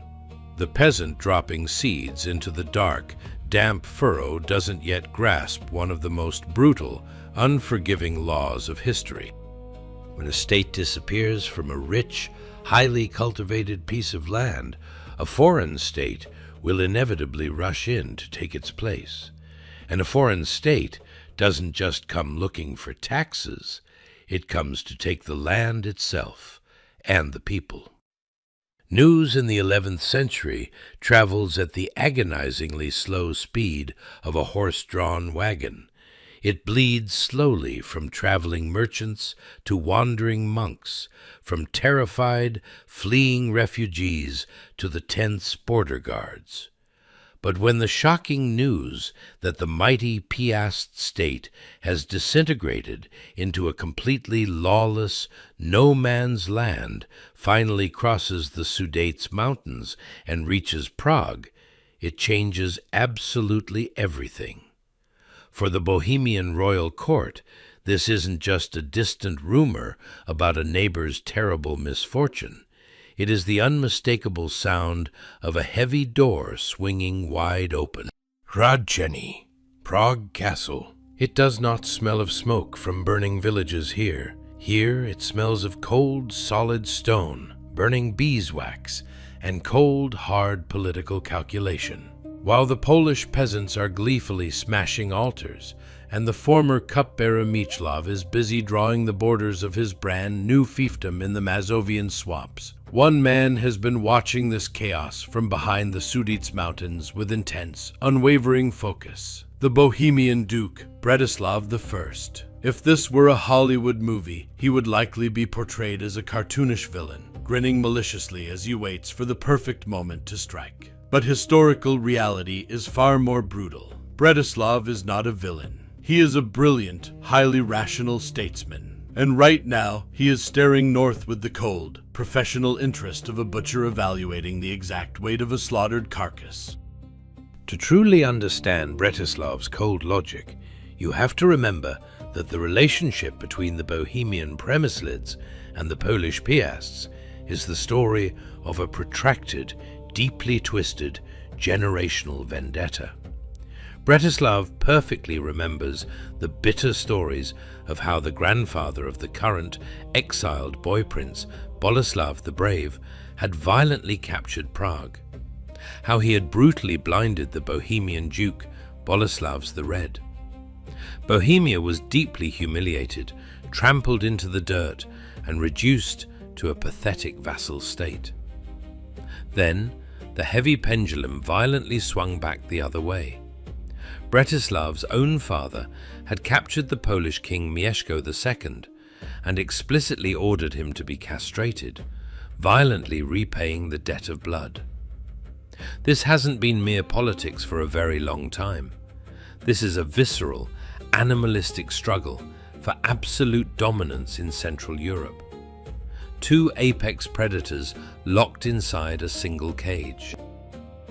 Speaker 1: The peasant dropping seeds into the dark, damp furrow doesn't yet grasp one of the most brutal, unforgiving laws of history. When a state disappears from a rich, highly cultivated piece of land, a foreign state will inevitably rush in to take its place. And a foreign state doesn't just come looking for taxes, it comes to take the land itself and the people. News in the 11th century travels at the agonizingly slow speed of a horse-drawn wagon. It bleeds slowly from traveling merchants to wandering monks, from terrified, fleeing refugees to the tense border guards. But when the shocking news that the mighty Piast state has disintegrated into a completely lawless, no-man's land finally crosses the Sudetes mountains and reaches Prague, it changes absolutely everything. For the Bohemian royal court, this isn't just a distant rumor about a neighbor's terrible misfortune. It is the unmistakable sound of a heavy door swinging wide open. Radcheny, Prague Castle. It does not smell of smoke from burning villages here. Here it smells of cold, solid stone, burning beeswax, and cold, hard political calculation. While the Polish peasants are gleefully smashing altars, and the former cupbearer Miecław is busy drawing the borders of his brand new fiefdom in the Mazovian swamps, one man has been watching this chaos from behind the Sudetes mountains with intense, unwavering focus. The Bohemian Duke, Bretislaus I. If this were a Hollywood movie, he would likely be portrayed as a cartoonish villain, grinning maliciously as he waits for the perfect moment to strike. But historical reality is far more brutal. Bretislaus is not a villain. He is a brilliant, highly rational statesman. And right now, he is staring north with the cold, professional interest of a butcher evaluating the exact weight of a slaughtered carcass. To truly understand Bretislaus's cold logic, you have to remember that the relationship between the Bohemian Přemyslids and the Polish Piasts is the story of a protracted, deeply twisted, generational vendetta. Bretislaus perfectly remembers the bitter stories of how the grandfather of the current exiled boy prince, Boleslav the Brave, had violently captured Prague, how he had brutally blinded the Bohemian Duke, Boleslaus the Red. Bohemia was deeply humiliated, trampled into the dirt, and reduced to a pathetic vassal state. Then, the heavy pendulum violently swung back the other way. Bretislaus's own father had captured the Polish king Mieszko II and explicitly ordered him to be castrated, violently repaying the debt of blood. This hasn't been mere politics for a very long time. This is a visceral, animalistic struggle for absolute dominance in Central Europe. Two apex predators locked inside a single cage.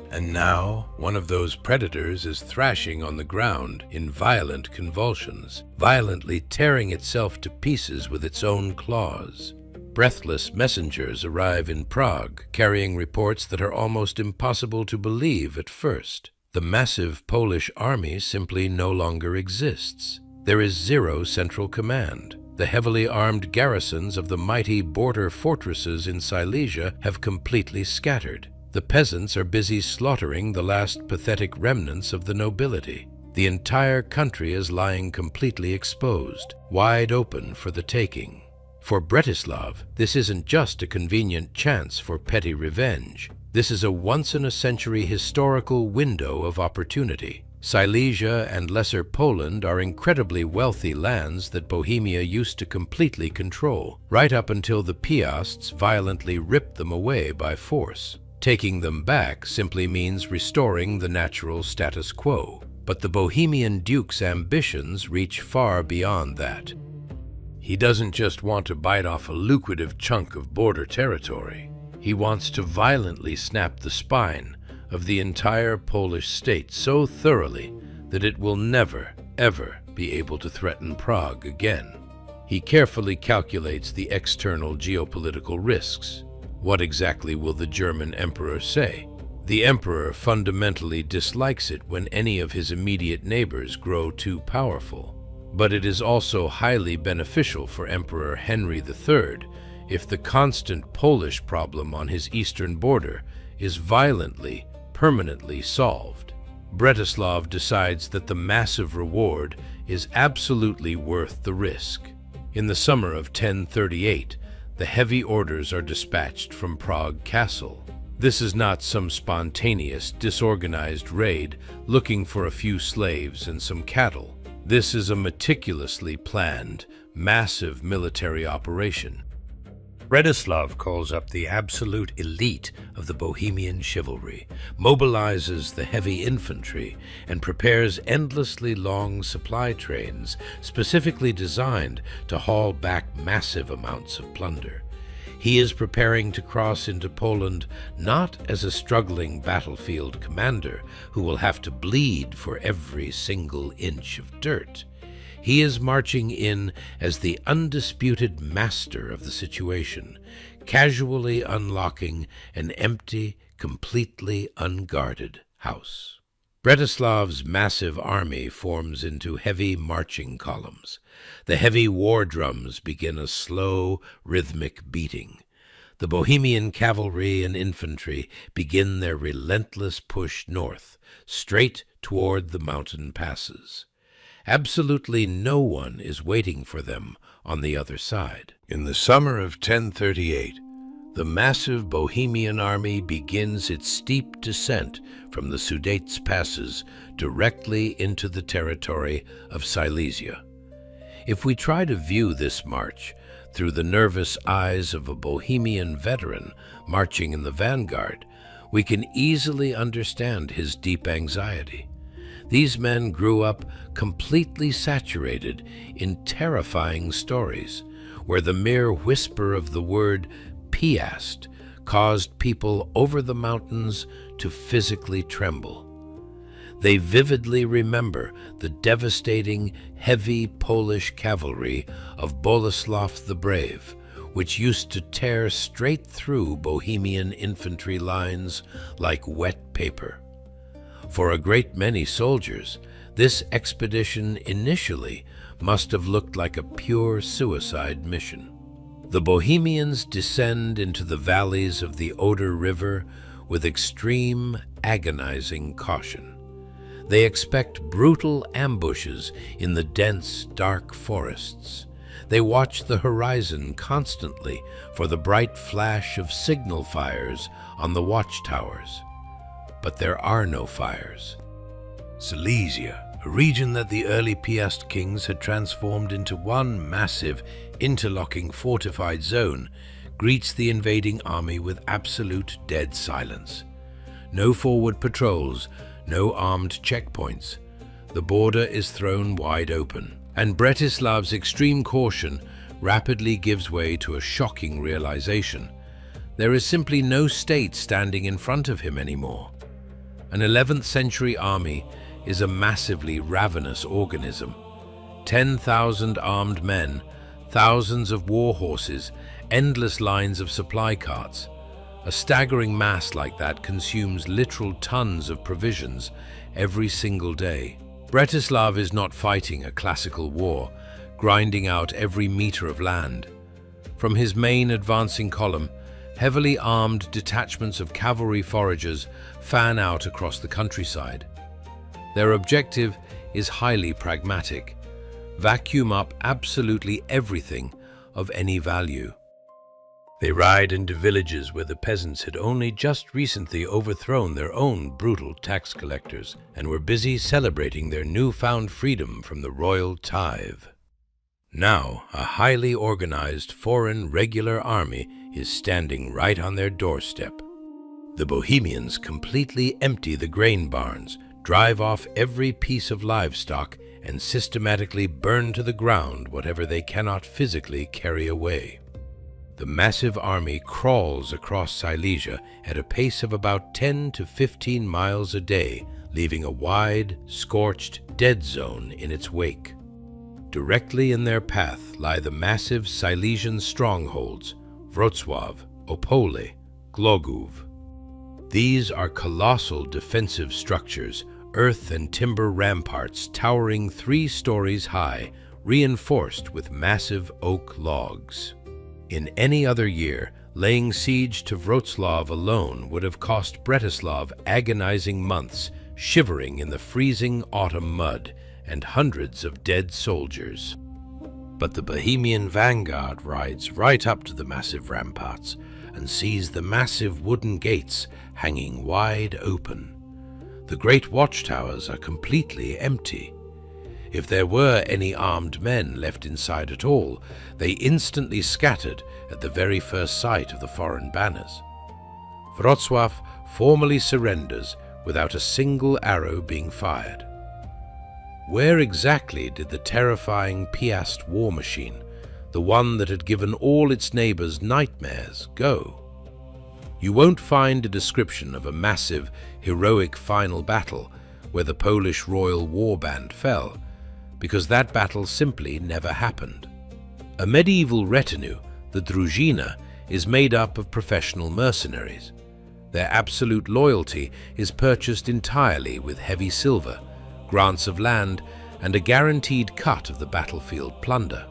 Speaker 1: And now, one of those predators is thrashing on the ground in violent convulsions, violently tearing itself to pieces with its own claws. Breathless messengers arrive in Prague, carrying reports that are almost impossible to believe at first. The massive Polish army simply no longer exists. There is zero central command. The heavily armed garrisons of the mighty border fortresses in Silesia have completely scattered. The peasants are busy slaughtering the last pathetic remnants of the nobility. The entire country is lying completely exposed, wide open for the taking. For Bretislaus, this isn't just a convenient chance for petty revenge. This is a once-in-a-century historical window of opportunity. Silesia and Lesser Poland are incredibly wealthy lands that Bohemia used to completely control, right up until the Piasts violently ripped them away by force. Taking them back simply means restoring the natural status quo. But the Bohemian Duke's ambitions reach far beyond that. He doesn't just want to bite off a lucrative chunk of border territory. He wants to violently snap the spine of the entire Polish state so thoroughly that it will never, ever be able to threaten Prague again. He carefully calculates the external geopolitical risks. What exactly will the German emperor say? The emperor fundamentally dislikes it when any of his immediate neighbors grow too powerful. But it is also highly beneficial for Emperor Henry III if the constant Polish problem on his eastern border is violently, permanently solved. Bretislaus decides that the massive reward is absolutely worth the risk. In the summer of 1038, the heavy orders are dispatched from Prague Castle. This is not some spontaneous, disorganized raid looking for a few slaves and some cattle. This is a meticulously planned, massive military operation. Bretislaus calls up the absolute elite of the Bohemian chivalry, mobilizes the heavy infantry, and prepares endlessly long supply trains specifically designed to haul back massive amounts of plunder. He is preparing to cross into Poland not as a struggling battlefield commander who will have to bleed for every single inch of dirt. He is marching in as the undisputed master of the situation, casually unlocking an empty, completely unguarded house. Bretislaus's massive army forms into heavy marching columns. The heavy war drums begin a slow, rhythmic beating. The Bohemian cavalry and infantry begin their relentless push north, straight toward the mountain passes. Absolutely no one is waiting for them on the other side. In the summer of 1038, the massive Bohemian army begins its steep descent from the Sudetes passes directly into the territory of Silesia. If we try to view this march through the nervous eyes of a Bohemian veteran marching in the vanguard, we can easily understand his deep anxiety. These men grew up completely saturated in terrifying stories, where the mere whisper of the word Piast caused people over the mountains to physically tremble. They vividly remember the devastating, heavy Polish cavalry of Bolesław the Brave, which used to tear straight through Bohemian infantry lines like wet paper. For a great many soldiers, this expedition initially must have looked like a pure suicide mission. The Bohemians descend into the valleys of the Oder River with extreme, agonizing caution. They expect brutal ambushes in the dense, dark forests. They watch the horizon constantly for the bright flash of signal fires on the watchtowers. But there are no fires. Silesia, a region that the early Piast kings had transformed into one massive, interlocking fortified zone, greets the invading army with absolute dead silence. No forward patrols, no armed checkpoints. The border is thrown wide open, and Bretislaus's extreme caution rapidly gives way to a shocking realization. There is simply no state standing in front of him anymore. An 11th century army is a massively ravenous organism. 10,000 armed men, thousands of war horses, endless lines of supply carts. A staggering mass like that consumes literal tons of provisions every single day. Bretislaus is not fighting a classical war, grinding out every meter of land. From his main advancing column, heavily armed detachments of cavalry foragers fan out across the countryside. Their objective is highly pragmatic: vacuum up absolutely everything of any value. They ride into villages where the peasants had only just recently overthrown their own brutal tax collectors and were busy celebrating their newfound freedom from the royal tithe. Now, a highly organized foreign regular army is standing right on their doorstep. The Bohemians completely empty the grain barns, drive off every piece of livestock, and systematically burn to the ground whatever they cannot physically carry away. The massive army crawls across Silesia at a pace of about 10 to 15 miles a day, leaving a wide, scorched, dead zone in its wake. Directly in their path lie the massive Silesian strongholds, Wrocław, Opole, Głogów. These are colossal defensive structures, earth and timber ramparts towering 3 stories high, reinforced with massive oak logs. In any other year, laying siege to Wrocław alone would have cost Bretislaus agonizing months, shivering in the freezing autumn mud, and hundreds of dead soldiers. But the Bohemian vanguard rides right up to the massive ramparts and sees the massive wooden gates hanging wide open. The great watchtowers are completely empty. If there were any armed men left inside at all, they instantly scattered at the very first sight of the foreign banners. Wrocław formally surrenders without a single arrow being fired. Where exactly did the terrifying Piast war machine, the one that had given all its neighbors nightmares, go? You won't find a description of a massive, heroic final battle where the Polish royal war band fell, because that battle simply never happened. A medieval retinue, the drużyna, is made up of professional mercenaries. Their absolute loyalty is purchased entirely with heavy silver, grants of land, and a guaranteed cut of the battlefield plunder.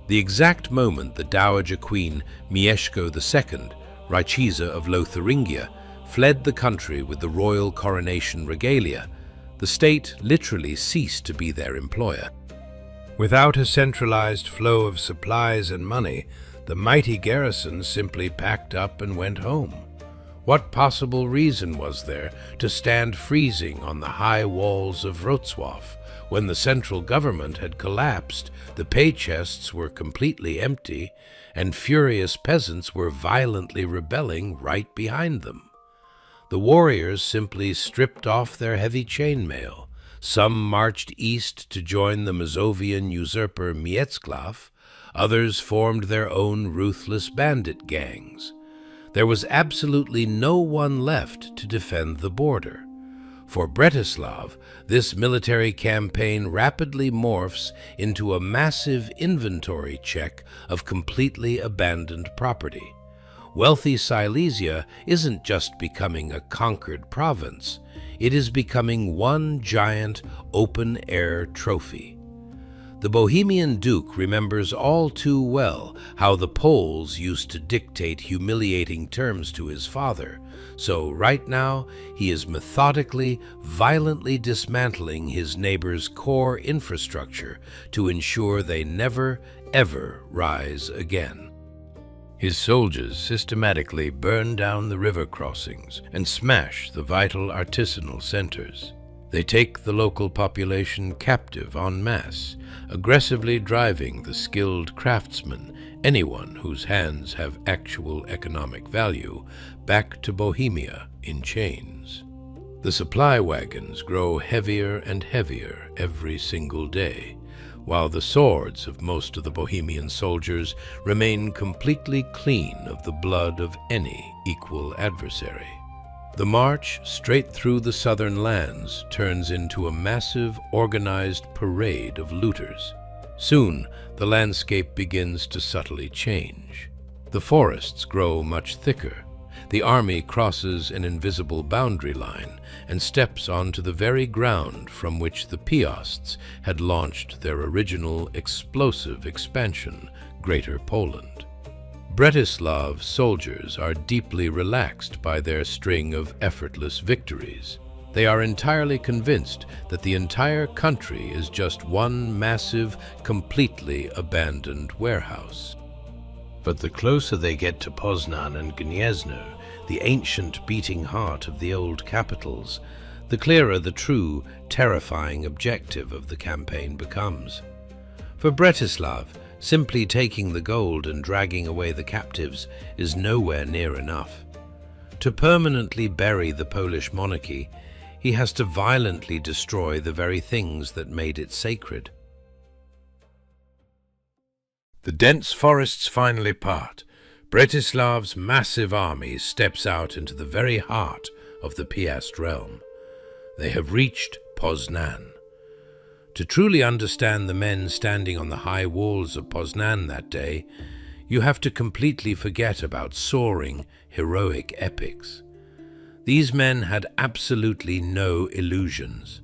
Speaker 1: The exact moment the Dowager Queen Mieszko II, Richeza of Lotharingia, fled the country with the royal coronation regalia, the state literally ceased to be their employer. Without a centralized flow of supplies and money, the mighty garrison simply packed up and went home. What possible reason was there to stand freezing on the high walls of Wrocław when the central government had collapsed, the pay chests were completely empty, and furious peasants were violently rebelling right behind them? The warriors simply stripped off their heavy chainmail. Some marched east to join the Mazovian usurper Miecław, others formed their own ruthless bandit gangs. There was absolutely no one left to defend the border. For Bretislaus, this military campaign rapidly morphs into a massive inventory check of completely abandoned property. Wealthy Silesia isn't just becoming a conquered province, it is becoming one giant open-air trophy. The Bohemian Duke remembers all too well how the Poles used to dictate humiliating terms to his father, so right now he is methodically, violently dismantling his neighbors' core infrastructure to ensure they never, ever rise again. His soldiers systematically burn down the river crossings and smash the vital artisanal centers. They take the local population captive en masse, aggressively driving the skilled craftsmen, anyone whose hands have actual economic value, back to Bohemia in chains. The supply wagons grow heavier and heavier every single day, while the swords of most of the Bohemian soldiers remain completely clean of the blood of any equal adversary. The march straight through the southern lands turns into a massive, organized parade of looters. Soon, the landscape begins to subtly change. The forests grow much thicker. The army crosses an invisible boundary line and steps onto the very ground from which the Piasts had launched their original explosive expansion, Greater Poland. Bretislaus' soldiers are deeply relaxed by their string of effortless victories. They are entirely convinced that the entire country is just one massive, completely abandoned warehouse. But the closer they get to Poznan and Gniezno, the ancient beating heart of the old capitals, the clearer the true, terrifying objective of the campaign becomes. For Bretislaus, simply taking the gold and dragging away the captives is nowhere near enough. To permanently bury the Polish monarchy, he has to violently destroy the very things that made it sacred. The dense forests finally part. Bretislaus' massive army steps out into the very heart of the Piast realm. They have reached Poznan. To truly understand the men standing on the high walls of Poznan that day, you have to completely forget about soaring, heroic epics. These men had absolutely no illusions.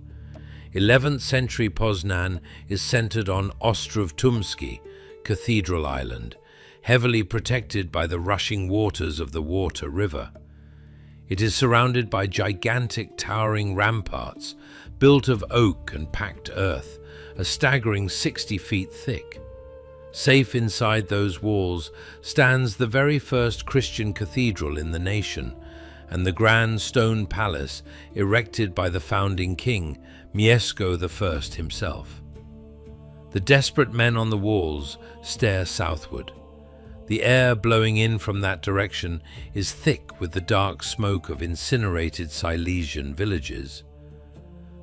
Speaker 1: 11th century Poznan is centered on Ostrov Tumski, Cathedral Island, heavily protected by the rushing waters of the Water River. It is surrounded by gigantic towering ramparts, built of oak and packed earth, a staggering 60 feet thick. Safe inside those walls stands the very first Christian cathedral in the nation, and the grand stone palace erected by the founding king, Mieszko I himself. The desperate men on the walls stare southward. The air blowing in from that direction is thick with the dark smoke of incinerated Silesian villages.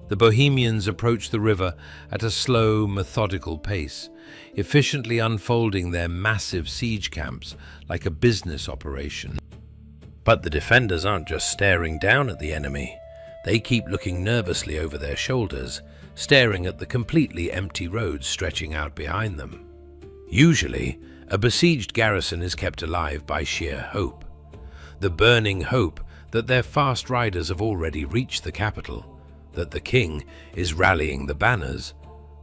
Speaker 1: The Bohemians approach the river at a slow, methodical pace, efficiently unfolding their massive siege camps like a business operation. But the defenders aren't just staring down at the enemy. They keep looking nervously over their shoulders, staring at the completely empty roads stretching out behind them. Usually, a besieged garrison is kept alive by sheer hope. The burning hope that their fast riders have already reached the capital, that the king is rallying the banners,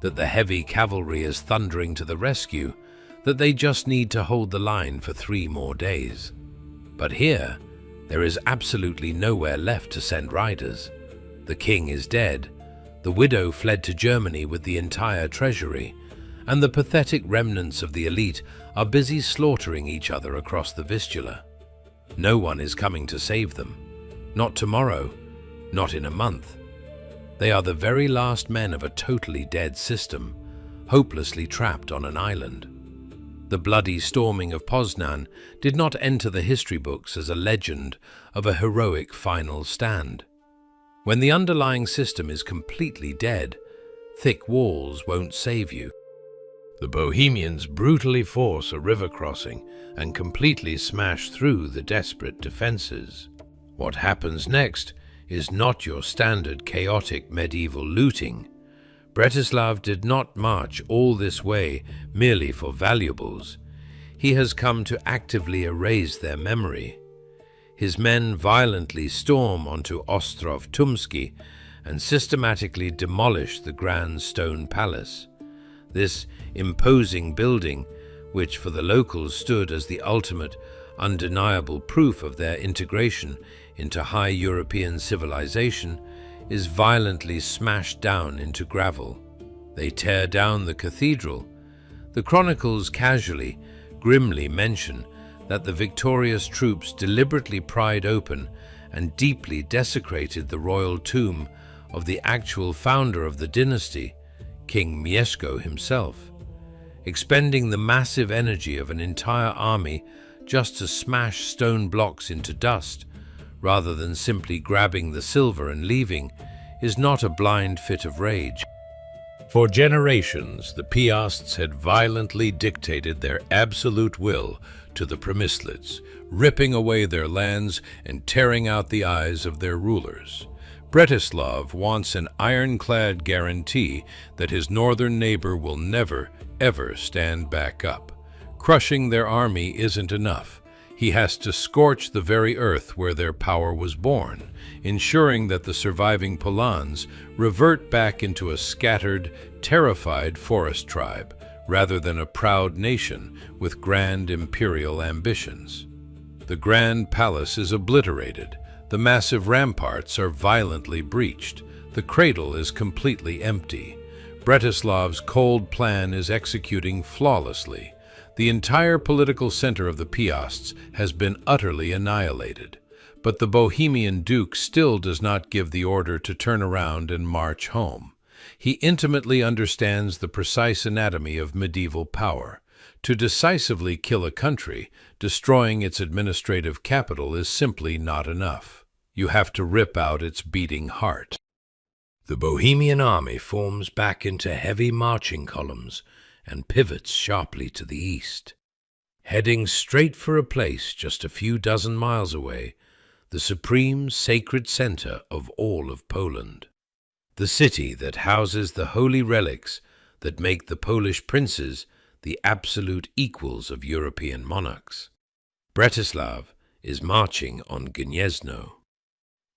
Speaker 1: that the heavy cavalry is thundering to the rescue, that they just need to hold the line for 3 more days. But here, there is absolutely nowhere left to send riders. The king is dead, the widow fled to Germany with the entire treasury, and the pathetic remnants of the elite are busy slaughtering each other across the Vistula. No one is coming to save them. Not tomorrow, not in a month. They are the very last men of a totally dead system, hopelessly trapped on an island. The bloody storming of Poznan did not enter the history books as a legend of a heroic final stand. When the underlying system is completely dead, thick walls won't save you. The Bohemians brutally force a river crossing and completely smash through the desperate defenses. What happens next is not your standard chaotic medieval looting. Bretislaus did not march all this way merely for valuables. He has come to actively erase their memory. His men violently storm onto Ostrov Tumski and systematically demolish the grand stone palace. This imposing building, which for the locals stood as the ultimate, undeniable proof of their integration into high European civilization, is violently smashed down into gravel. They tear down the cathedral. The chronicles casually, grimly mention that the victorious troops deliberately pried open and deeply desecrated the royal tomb of the actual founder of the dynasty, King Mieszko himself, expending the massive energy of an entire army just to smash stone blocks into dust, rather than simply grabbing the silver and leaving, is not a blind fit of rage. For generations, the Piasts had violently dictated their absolute will to the Przemyslids, ripping away their lands and tearing out the eyes of their rulers. Bretislaus wants an ironclad guarantee that his northern neighbor will never, ever stand back up. Crushing their army isn't enough. He has to scorch the very earth where their power was born, ensuring that the surviving Polans revert back into a scattered, terrified forest tribe, rather than a proud nation with grand imperial ambitions. The grand palace is obliterated. The massive ramparts are violently breached. The cradle is completely empty. Bretislaus's cold plan is executing flawlessly. The entire political center of the Piasts has been utterly annihilated, but the Bohemian Duke still does not give the order to turn around and march home. He intimately understands the precise anatomy of medieval power. To decisively kill a country, destroying its administrative capital is simply not enough. You have to rip out its beating heart. The Bohemian army forms back into heavy marching columns and pivots sharply to the east. Heading straight for a place just a few dozen miles away, the supreme sacred center of all of Poland. the city that houses the holy relics that make the Polish princes the absolute equals of European monarchs. Bretislaus is marching on Gniezno,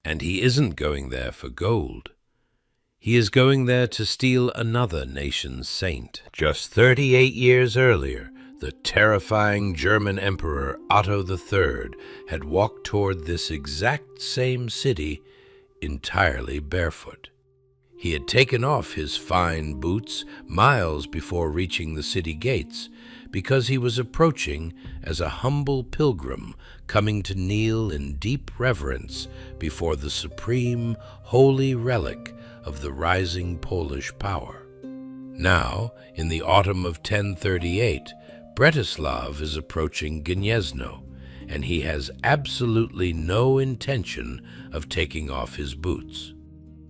Speaker 1: and he isn't going there for gold. He is going there to steal another nation's saint. Just 38 years earlier, the terrifying German Emperor Otto III had walked toward this exact same city entirely barefoot. He had taken off his fine boots miles before reaching the city gates because he was approaching as a humble pilgrim coming to kneel in deep reverence before the supreme holy relic of the rising Polish power. Now, in the autumn of 1038, Bretislaus is approaching Gniezno, and he has absolutely no intention of taking off his boots.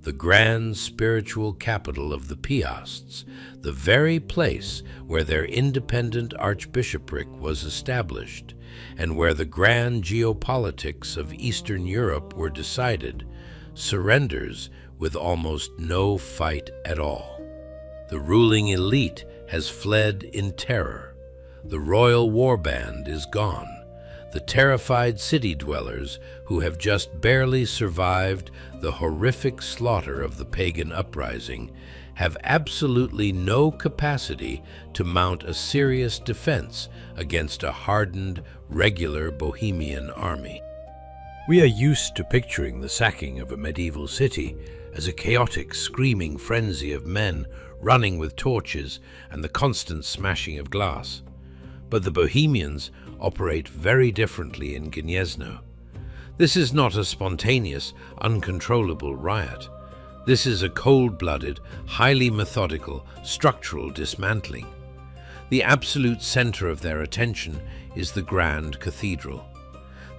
Speaker 1: The grand spiritual capital of the Piasts, the very place where their independent archbishopric was established, and where the grand geopolitics of Eastern Europe were decided, surrenders with almost no fight at all. The ruling elite has fled in terror. The royal warband is gone. The terrified city dwellers who have just barely survived the horrific slaughter of the Pagan uprising have absolutely no capacity to mount a serious defense against a hardened, regular Bohemian army. We are used to picturing the sacking of a medieval city as a chaotic, screaming frenzy of men running with torches and the constant smashing of glass. But the Bohemians operate very differently in Gniezno. This is not a spontaneous, uncontrollable riot. This is a cold-blooded, highly methodical, structural dismantling. The absolute center of their attention is the grand cathedral.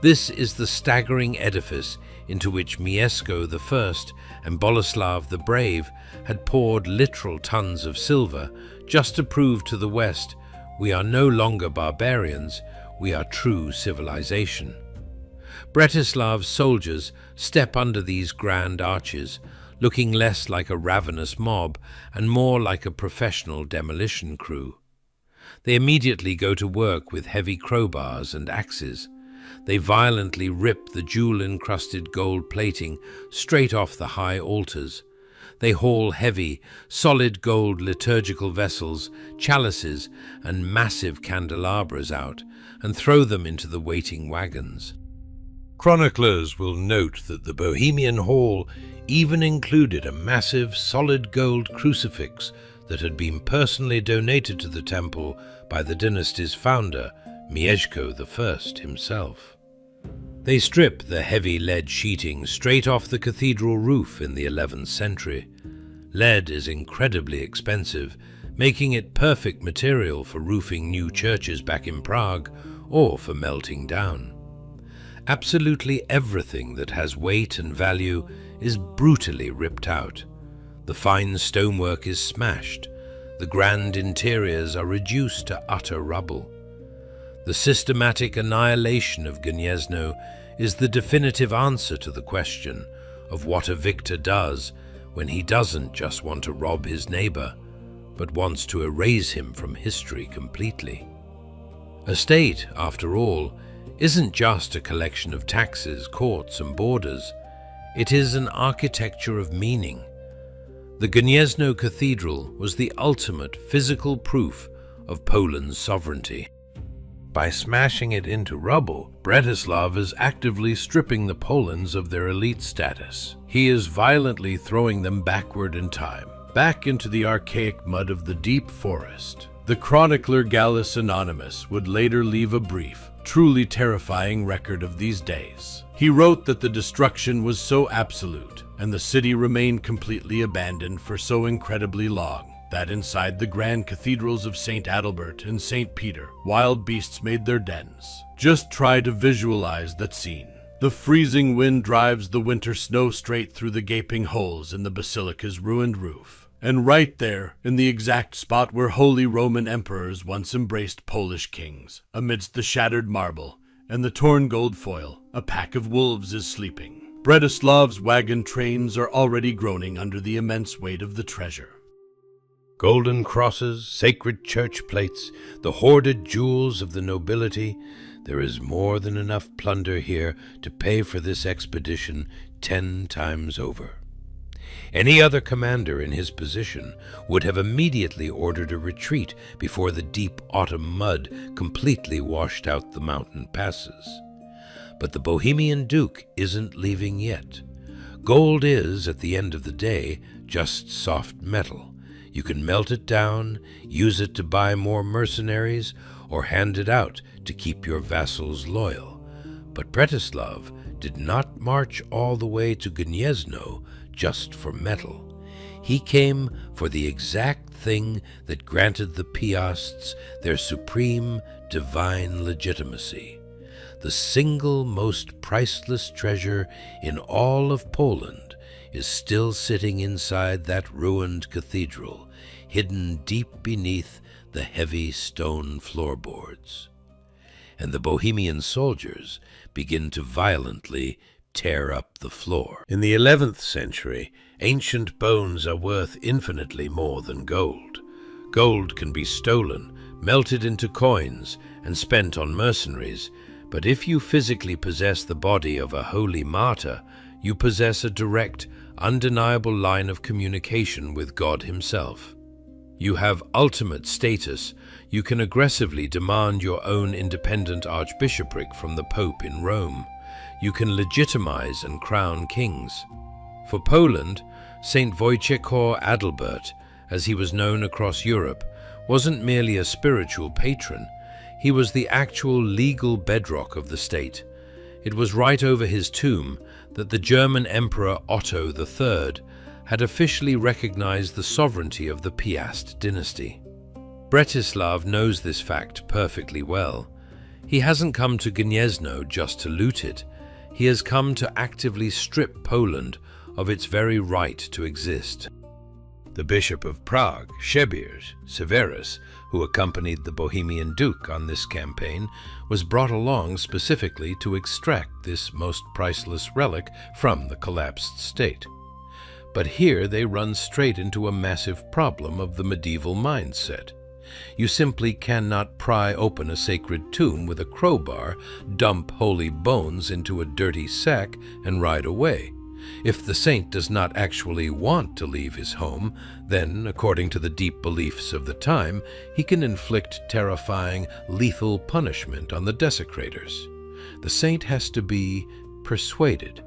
Speaker 1: This is the staggering edifice into which Mieszko I and Boleslav the Brave had poured literal tons of silver just to prove to the West we are no longer barbarians, we are true civilization. Bretislaus' soldiers step under these grand arches, looking less like a ravenous mob and more like a professional demolition crew. They immediately go to work with heavy crowbars and axes. They violently rip the jewel-encrusted gold plating straight off the high altars. They haul heavy, solid gold liturgical vessels, chalices, and massive candelabras out and throw them into the waiting wagons. Chroniclers will note that the Bohemian Hall even included a massive, solid gold crucifix that had been personally donated to the temple by the dynasty's founder, Mieszko I himself. They strip the heavy lead sheeting straight off the cathedral roof in the 11th century. Lead is incredibly expensive, making it perfect material for roofing new churches back in Prague or for melting down. Absolutely everything that has weight and value is brutally ripped out. The fine stonework is smashed. The grand interiors are reduced to utter rubble. The systematic annihilation of Gniezno is the definitive answer to the question of what a victor does when he doesn't just want to rob his neighbor, but wants to erase him from history completely. A state, after all, isn't just a collection of taxes, courts, and borders. It is an architecture of meaning. The Gniezno Cathedral was the ultimate physical proof of Poland's sovereignty. By smashing it into rubble, Bretislaus is actively stripping the Polans of their elite status. He is violently throwing them backward in time, back into the archaic mud of the deep forest. The chronicler Gallus Anonymous would later leave a brief, truly terrifying record of these days. He wrote that the destruction was so absolute, and the city remained completely abandoned for so incredibly long, that inside the grand cathedrals of St. Adalbert and St. Peter, wild beasts made their dens. Just try to visualize that scene. The freezing wind drives the winter snow straight through the gaping holes in the basilica's ruined roof. And right there, in the exact spot where holy Roman emperors once embraced Polish kings, amidst the shattered marble and the torn gold foil, a pack of wolves is sleeping.
Speaker 2: Bretislav's wagon trains are already groaning under the immense weight of the treasure.
Speaker 1: Golden crosses, sacred church plates, the hoarded jewels of the nobility. There is more than enough plunder here to pay for this expedition 10 times over. Any other commander in his position would have immediately ordered a retreat before the deep autumn mud completely washed out the mountain passes. But the Bohemian Duke isn't leaving yet. Gold is, at the end of the day, just soft metal. You can melt it down, use it to buy more mercenaries, or hand it out to keep your vassals loyal. But Bretislaus did not march all the way to Gniezno just for metal. He came for the exact thing that granted the Piasts their supreme divine legitimacy. The single most priceless treasure in all of Poland is still sitting inside that ruined cathedral, hidden deep beneath the heavy stone floorboards. And the Bohemian soldiers begin to violently tear up the floor. In the 11th century, ancient bones are worth infinitely more than gold. Gold can be stolen, melted into coins, and spent on mercenaries, but if you physically possess the body of a holy martyr, you possess a direct, undeniable line of communication with God himself. You have ultimate status. You can aggressively demand your own independent archbishopric from the Pope in Rome. You can legitimize and crown kings. For Poland, Saint Wojciech Adalbert, as he was known across Europe, wasn't merely a spiritual patron. He was the actual legal bedrock of the state. It was right over his tomb that the German Emperor Otto III had officially recognized the sovereignty of the Piast dynasty. Bretislaus knows this fact perfectly well. He hasn't come to Gniezno just to loot it. He has come to actively strip Poland of its very right to exist. The Bishop of Prague, Szebierz Severus, who accompanied the Bohemian Duke on this campaign, was brought along specifically to extract this most priceless relic from the collapsed state. But here they run straight into a massive problem of the medieval mindset. You simply cannot pry open a sacred tomb with a crowbar, dump holy bones into a dirty sack, and ride away. If the saint does not actually want to leave his home, then, according to the deep beliefs of the time, he can inflict terrifying, lethal punishment on the desecrators. The saint has to be persuaded.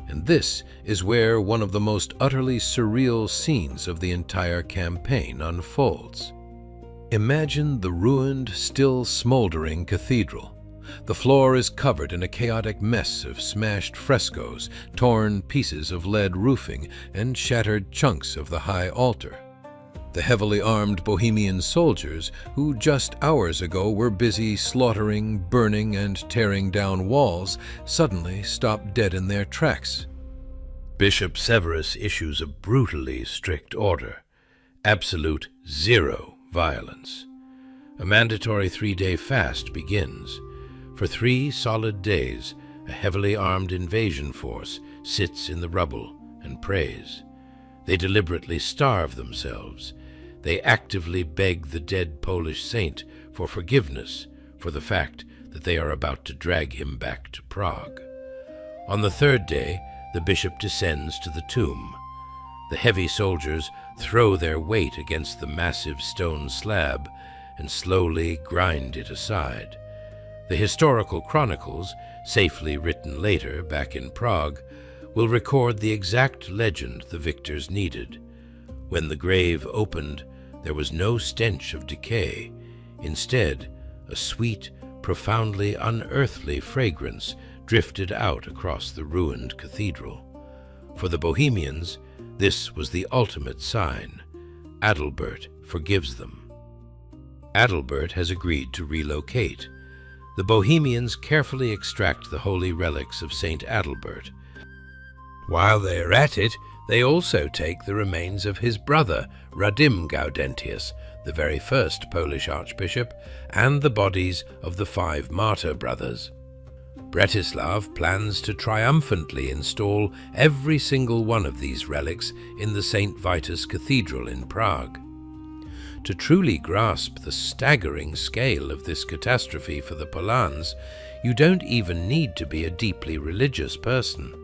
Speaker 1: And this is where one of the most utterly surreal scenes of the entire campaign unfolds. Imagine the ruined, still smoldering cathedral. The floor is covered in a chaotic mess of smashed frescoes, torn pieces of lead roofing, and shattered chunks of the high altar. The heavily armed Bohemian soldiers, who just hours ago were busy slaughtering, burning, and tearing down walls, suddenly stop dead in their tracks. Bishop Severus issues a brutally strict order: absolute zero violence. A mandatory 3-day fast begins. For 3 solid days, a heavily armed invasion force sits in the rubble and prays. They deliberately starve themselves. They actively beg the dead Polish saint for forgiveness for the fact that they are about to drag him back to Prague. On the 3rd day, the bishop descends to the tomb. The heavy soldiers throw their weight against the massive stone slab and slowly grind it aside. The historical chronicles, safely written later back in Prague, will record the exact legend the victors needed. When the grave opened, there was no stench of decay. Instead, a sweet, profoundly unearthly fragrance drifted out across the ruined cathedral. For the Bohemians, this was the ultimate sign. Adalbert forgives them. Adalbert has agreed to relocate. The Bohemians carefully extract the holy relics of Saint Adalbert. While they are at it, they also take the remains of his brother, Radim Gaudentius, the very first Polish archbishop, and the bodies of the 5 martyr brothers. Bretislaus plans to triumphantly install every single one of these relics in the St. Vitus Cathedral in Prague. To truly grasp the staggering scale of this catastrophe for the Polans, you don't even need to be a deeply religious person.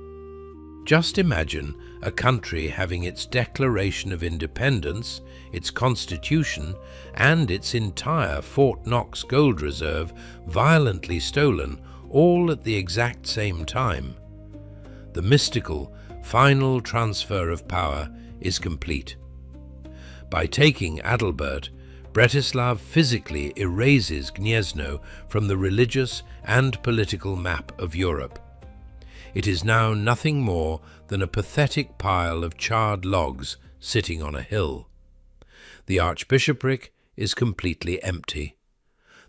Speaker 1: Just imagine a country having its Declaration of Independence, its constitution, and its entire Fort Knox gold reserve violently stolen, all at the exact same time. The mystical, final transfer of power is complete. By taking Adalbert, Bretislaus physically erases Gniezno from the religious and political map of Europe. It is now nothing more than a pathetic pile of charred logs sitting on a hill. The archbishopric is completely empty.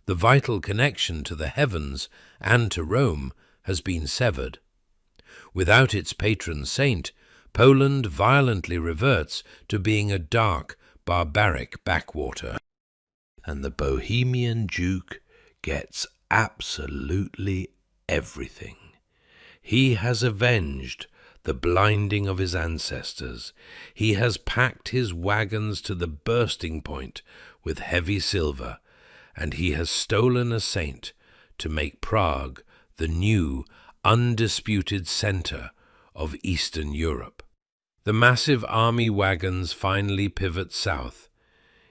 Speaker 1: The vital connection to the heavens and to Rome has been severed. Without its patron saint, Poland violently reverts to being a dark, barbaric backwater. And the Bohemian Duke gets absolutely everything. He has avenged the blinding of his ancestors. He has packed his wagons to the bursting point with heavy silver, and he has stolen a saint to make Prague the new, undisputed center of Eastern Europe. The massive army wagons finally pivot south.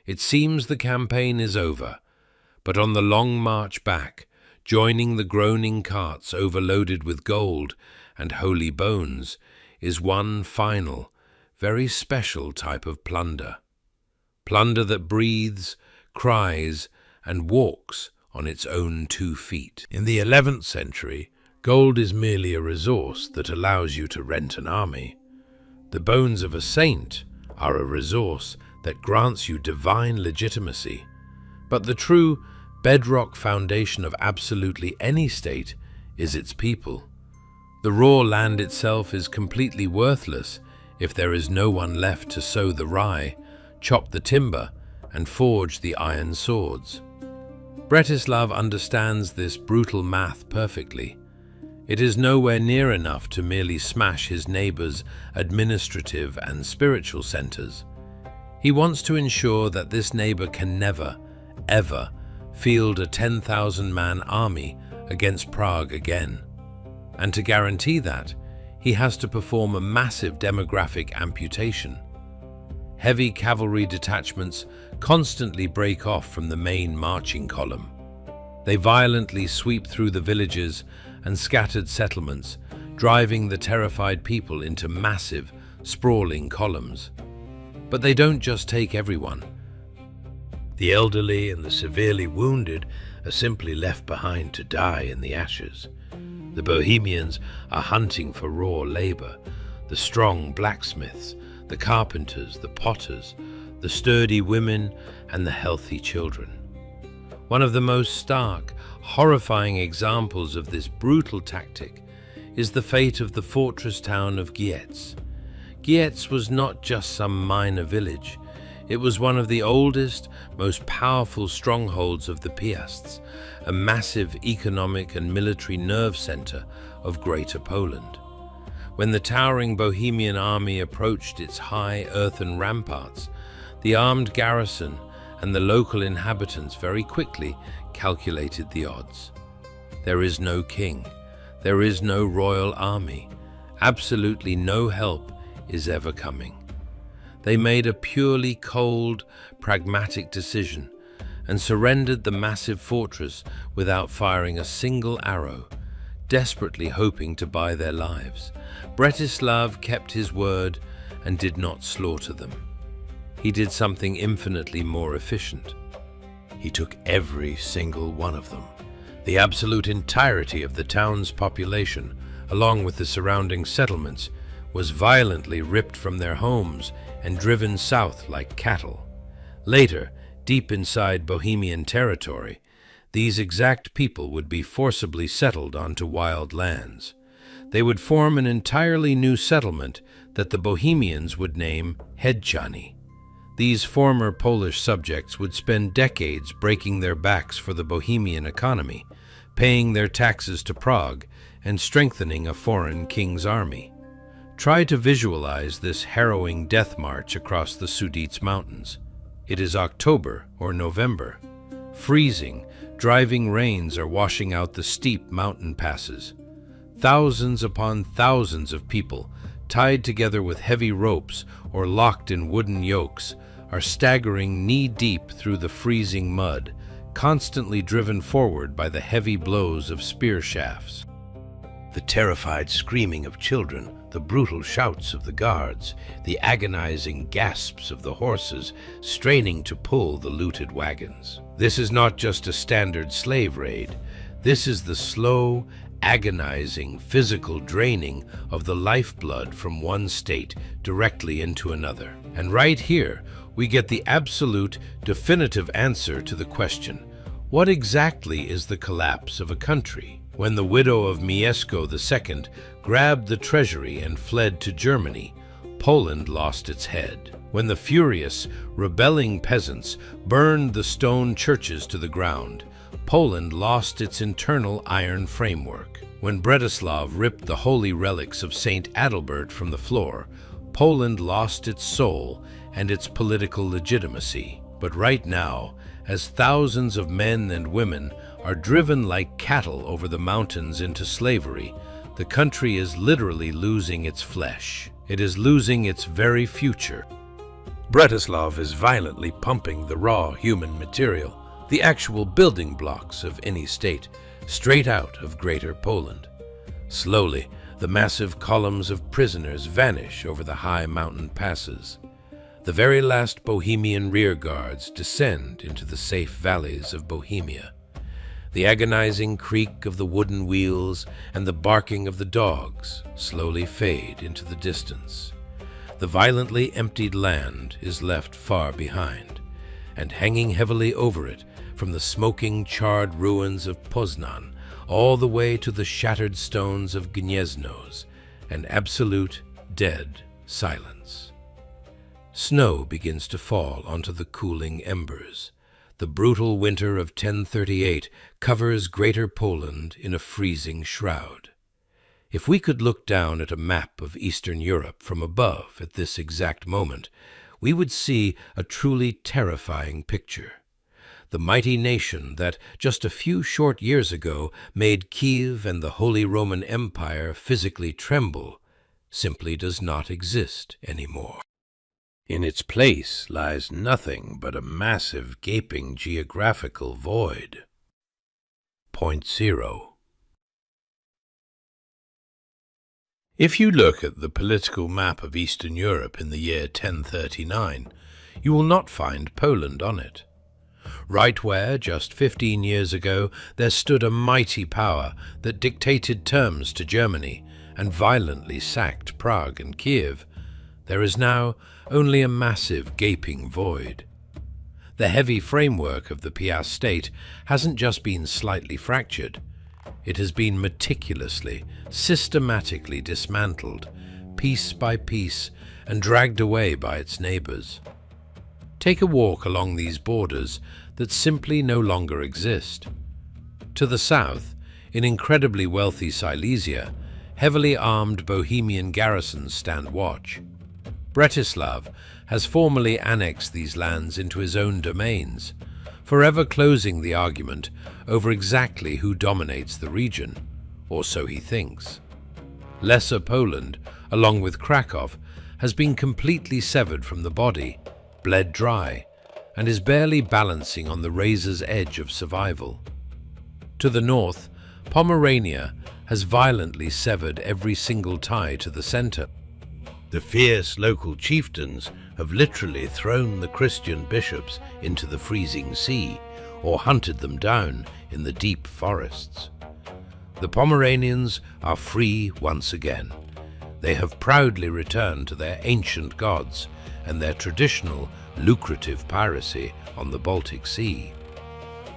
Speaker 1: It seems the campaign is over, but on the long march back, joining the groaning carts overloaded with gold and holy bones, is one final, very special type of plunder. Plunder that breathes, cries, and walks on its own 2 feet. In the 11th century, gold is merely a resource that allows you to rent an army. The bones of a saint are a resource that grants you divine legitimacy. But the true bedrock foundation of absolutely any state is its people. The raw land itself is completely worthless if there is no one left to sow the rye, chop the timber, and forge the iron swords. Bretislaus understands this brutal math perfectly. It is nowhere near enough to merely smash his neighbor's administrative and spiritual centers. He wants to ensure that this neighbor can never, ever field a 10,000-man army against Prague again. And to guarantee that, he has to perform a massive demographic amputation. Heavy cavalry detachments constantly break off from the main marching column. They violently sweep through the villages and scattered settlements, driving the terrified people into massive, sprawling columns. But they don't just take everyone. The elderly and the severely wounded are simply left behind to die in the ashes. The Bohemians are hunting for raw labor, the strong blacksmiths, the carpenters, the potters, the sturdy women, and the healthy children. One of the most stark, horrifying examples of this brutal tactic is the fate of the fortress town of Gietz. Gietz was not just some minor village. It was one of the oldest, most powerful strongholds of the Piasts, a massive economic and military nerve center of Greater Poland. When the towering Bohemian army approached its high earthen ramparts, the armed garrison and the local inhabitants very quickly calculated the odds. There is no king, there is no royal army, absolutely no help is ever coming. They made a purely cold, pragmatic decision and surrendered the massive fortress without firing a single arrow, desperately hoping to buy their lives. Bretislaus kept his word and did not slaughter them. He did something infinitely more efficient. He took every single one of them. The absolute entirety of the town's population, along with the surrounding settlements, was violently ripped from their homes and driven south like cattle. Later, deep inside Bohemian territory, these exact people would be forcibly settled onto wild lands. They would form an entirely new settlement that the Bohemians would name Hedchany. These former Polish subjects would spend decades breaking their backs for the Bohemian economy, paying their taxes to Prague, and strengthening a foreign king's army. Try to visualize this harrowing death march across the Sudetes Mountains. It is October or November. Freezing, driving rains are washing out the steep mountain passes. Thousands upon thousands of people, tied together with heavy ropes or locked in wooden yokes, are staggering knee-deep through the freezing mud, constantly driven forward by the heavy blows of spear shafts. The terrified screaming of children, the brutal shouts of the guards, the agonizing gasps of the horses straining to pull the looted wagons. This is not just a standard slave raid. This is the slow, agonizing, physical draining of the lifeblood from one state directly into another. And right here, we get the absolute, definitive answer to the question, what exactly is the collapse of a country? When the widow of Mieszko II grabbed the treasury and fled to Germany, Poland lost its head. When the furious, rebelling peasants burned the stone churches to the ground, Poland lost its internal iron framework. When Bretislaus ripped the holy relics of Saint Adalbert from the floor, Poland lost its soul and its political legitimacy. But right now, as thousands of men and women are driven like cattle over the mountains into slavery, the country is literally losing its flesh. It is losing its very future. Bretislaus is violently pumping the raw human material, the actual building blocks of any state, straight out of Greater Poland. Slowly, the massive columns of prisoners vanish over the high mountain passes. The very last Bohemian rearguards descend into the safe valleys of Bohemia. The agonizing creak of the wooden wheels and the barking of the dogs slowly fade into the distance. The violently emptied land is left far behind, and hanging heavily over it, from the smoking, charred ruins of Poznan all the way to the shattered stones of Gnieznos, an absolute, dead silence. Snow begins to fall onto the cooling embers. The brutal winter of 1038 covers Greater Poland in a freezing shroud. If we could look down at a map of Eastern Europe from above at this exact moment, we would see a truly terrifying picture. The mighty nation that just a few short years ago made Kiev and the Holy Roman Empire physically tremble simply does not exist anymore. In its place lies nothing but a massive, gaping geographical void. Point 0. If you look at the political map of Eastern Europe in the year 1039, you will not find Poland on it. Right where, just 15 years ago, there stood a mighty power that dictated terms to Germany and violently sacked Prague and Kiev, there is now only a massive, gaping void. The heavy framework of the Piast state hasn't just been slightly fractured. It has been meticulously, systematically dismantled, piece by piece, and dragged away by its neighbors. Take a walk along these borders that simply no longer exist. To the south, in incredibly wealthy Silesia, heavily armed Bohemian garrisons stand watch. Bretislaus has formally annexed these lands into his own domains, forever closing the argument over exactly who dominates the region, or so he thinks. Lesser Poland, along with Krakow, has been completely severed from the body, bled dry, and is barely balancing on the razor's edge of survival. To the north, Pomerania has violently severed every single tie to the center. The fierce local chieftains have literally thrown the Christian bishops into the freezing sea or hunted them down in the deep forests. The Pomeranians are free once again. They have proudly returned to their ancient gods and their traditional, lucrative piracy on the Baltic Sea.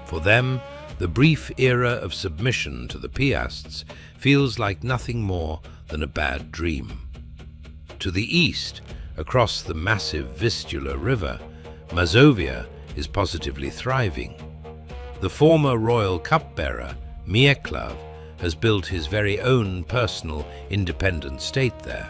Speaker 1: For them, the brief era of submission to the Piasts feels like nothing more than a bad dream. To the east, across the massive Vistula River, Mazovia is positively thriving. The former royal cupbearer, Miecław, has built his very own personal independent state there.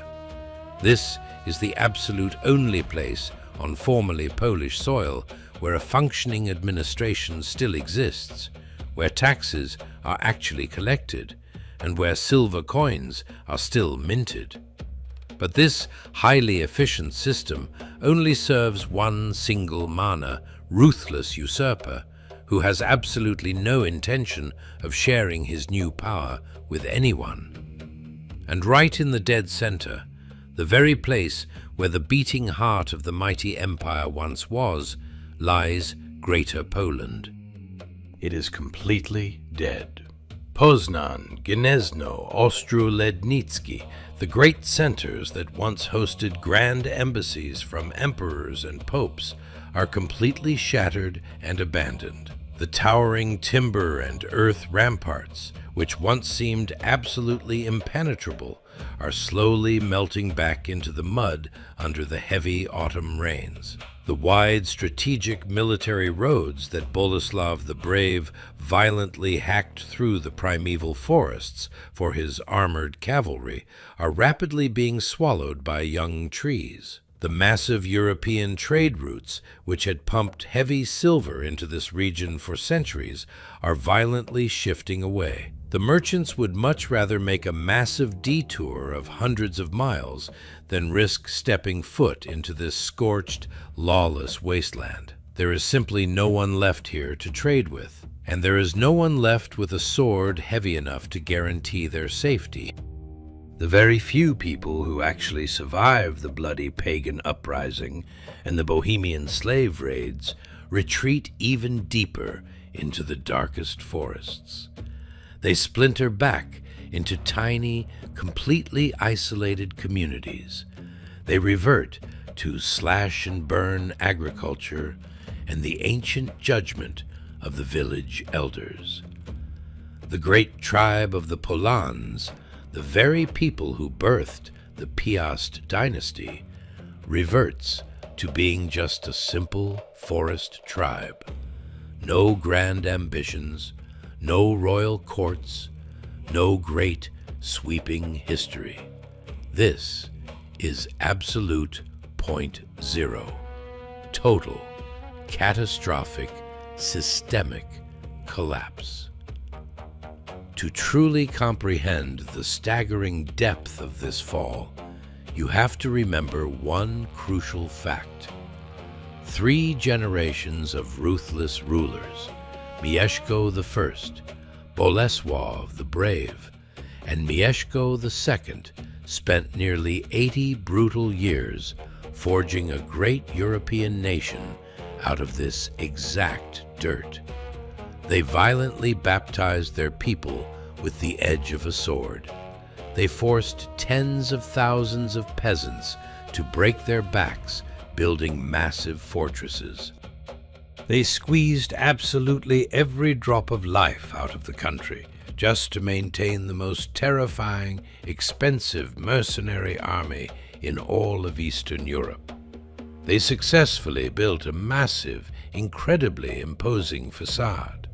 Speaker 1: This is the absolute only place on formerly Polish soil where a functioning administration still exists, where taxes are actually collected, and where silver coins are still minted. But this highly efficient system only serves one single mana, ruthless usurper, who has absolutely no intention of sharing his new power with anyone. And right in the dead center, the very place where the beating heart of the mighty empire once was, lies Greater Poland.
Speaker 3: It is completely dead. Poznan, Gniezno, Ostrolednitsky, the great centers that once hosted grand embassies from emperors and popes, are completely shattered and abandoned. The towering timber and earth ramparts, which once seemed absolutely impenetrable, are slowly melting back into the mud under the heavy autumn rains. The wide strategic military roads that Boleslav the Brave violently hacked through the primeval forests for his armored cavalry are rapidly being swallowed by young trees. The massive European trade routes, which had pumped heavy silver into this region for centuries, are violently shifting away. The merchants would much rather make a massive detour of hundreds of miles than risk stepping foot into this scorched, lawless wasteland. There is simply no one left here to trade with, and there is no one left with a sword heavy enough to guarantee their safety. The very few people who actually survive the bloody pagan uprising and the Bohemian slave raids retreat even deeper into the darkest forests. They splinter back into tiny, completely isolated communities. They revert to slash-and-burn agriculture and the ancient judgment of the village elders. The great tribe of the Polans, the very people who birthed the Piast dynasty, reverts to being just a simple forest tribe. No grand ambitions, no royal courts, no great sweeping history. This is absolute .0. Total, catastrophic, systemic collapse. To truly comprehend the staggering depth of this fall, you have to remember one crucial fact. 3 generations of ruthless rulers, Mieszko I, Bolesław the Brave, and Mieszko II, spent nearly 80 brutal years forging a great European nation out of this exact dirt. They violently baptized their people with the edge of a sword. They forced tens of thousands of peasants to break their backs building massive fortresses. They squeezed absolutely every drop of life out of the country just to maintain the most terrifying, expensive mercenary army in all of Eastern Europe. They successfully built a massive, incredibly imposing facade.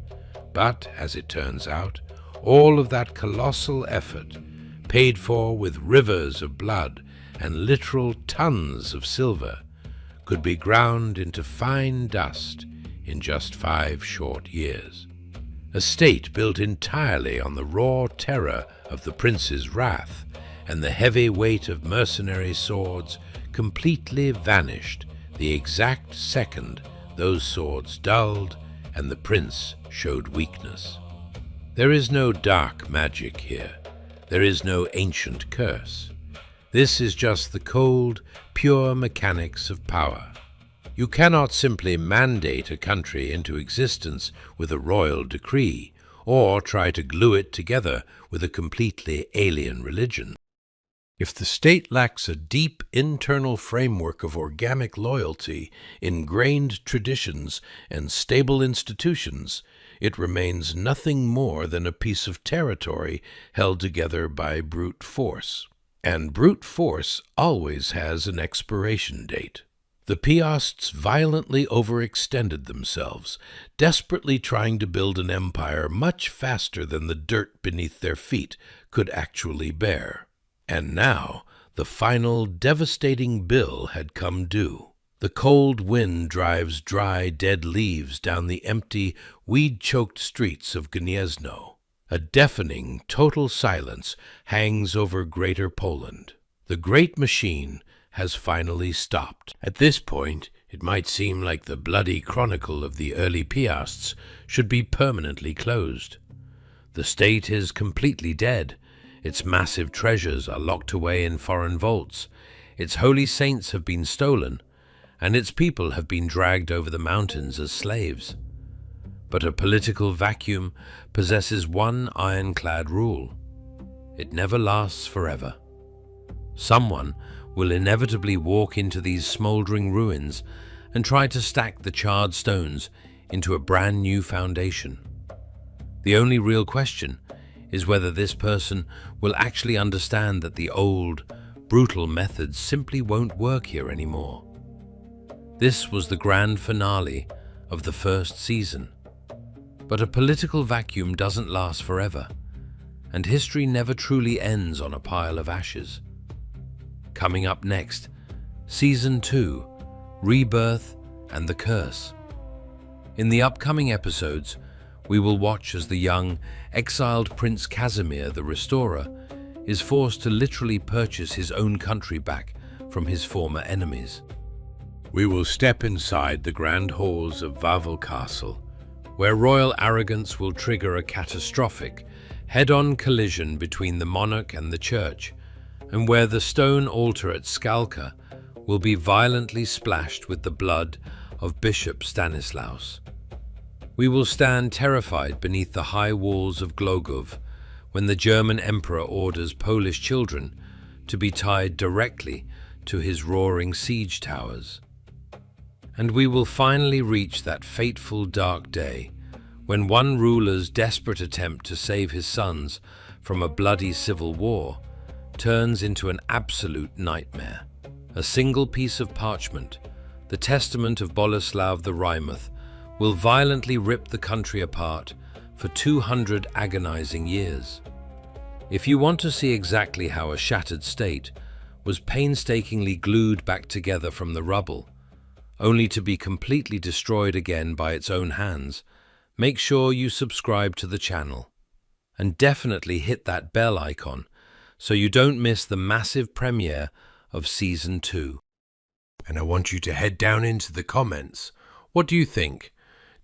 Speaker 3: But, as it turns out, all of that colossal effort, paid for with rivers of blood and literal tons of silver, could be ground into fine dust in just 5 short years. A state built entirely on the raw terror of the prince's wrath and the heavy weight of mercenary swords completely vanished the exact second those swords dulled and the prince showed weakness. There is no dark magic here. There is no ancient curse. This is just the cold, pure mechanics of power. You cannot simply mandate a country into existence with a royal decree, or try to glue it together with a completely alien religion. If the state lacks a deep internal framework of organic loyalty, ingrained traditions, and stable institutions, it remains nothing more than a piece of territory held together by brute force. And brute force always has an expiration date. The Piasts violently overextended themselves, desperately trying to build an empire much faster than the dirt beneath their feet could actually bear. And now, the final devastating bill had come due. The cold wind drives dry, dead leaves down the empty, weed-choked streets of Gniezno. A deafening, total silence hangs over Greater Poland. The great machine has finally stopped. At this point, it might seem like the bloody chronicle of the early Piasts should be permanently closed. The state is completely dead. Its massive treasures are locked away in foreign vaults. Its holy saints have been stolen, and its people have been dragged over the mountains as slaves. But a political vacuum possesses one ironclad rule. It never lasts forever. Someone will inevitably walk into these smoldering ruins and try to stack the charred stones into a brand new foundation. The only real question is whether this person will actually understand that the old, brutal methods simply won't work here anymore. This was the grand finale of the first season. But a political vacuum doesn't last forever, and history never truly ends on a pile of ashes. Coming up next, Season 2, Rebirth and the Curse. In the upcoming episodes, we will watch as the young, exiled Prince Casimir the Restorer is forced to literally purchase his own country back from his former enemies.
Speaker 1: We will step inside the grand halls of Wawel Castle, where royal arrogance will trigger a catastrophic, head-on collision between the monarch and the church, and where the stone altar at Skalka will be violently splashed with the blood of Bishop Stanislaus. We will stand terrified beneath the high walls of Glogov when the German emperor orders Polish children to be tied directly to his roaring siege towers. And we will finally reach that fateful dark day when one ruler's desperate attempt to save his sons from a bloody civil war turns into an absolute nightmare. A single piece of parchment, the testament of Boleslav the Rhymuth, will violently rip the country apart for 200 agonizing years. If you want to see exactly how a shattered state was painstakingly glued back together from the rubble, only to be completely destroyed again by its own hands, make sure you subscribe to the channel. And definitely hit that bell icon so you don't miss the massive premiere of Season 2.
Speaker 3: And I want you to head down into the comments. What do you think?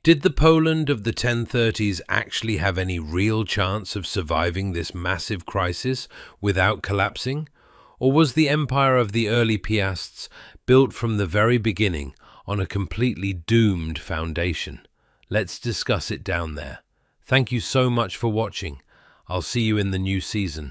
Speaker 3: Did the Poland of the 1030s actually have any real chance of surviving this massive crisis without collapsing? Or was the empire of the early Piasts built from the very beginning on a completely doomed foundation? Let's discuss it down there. Thank you so much for watching. I'll see you in the new season.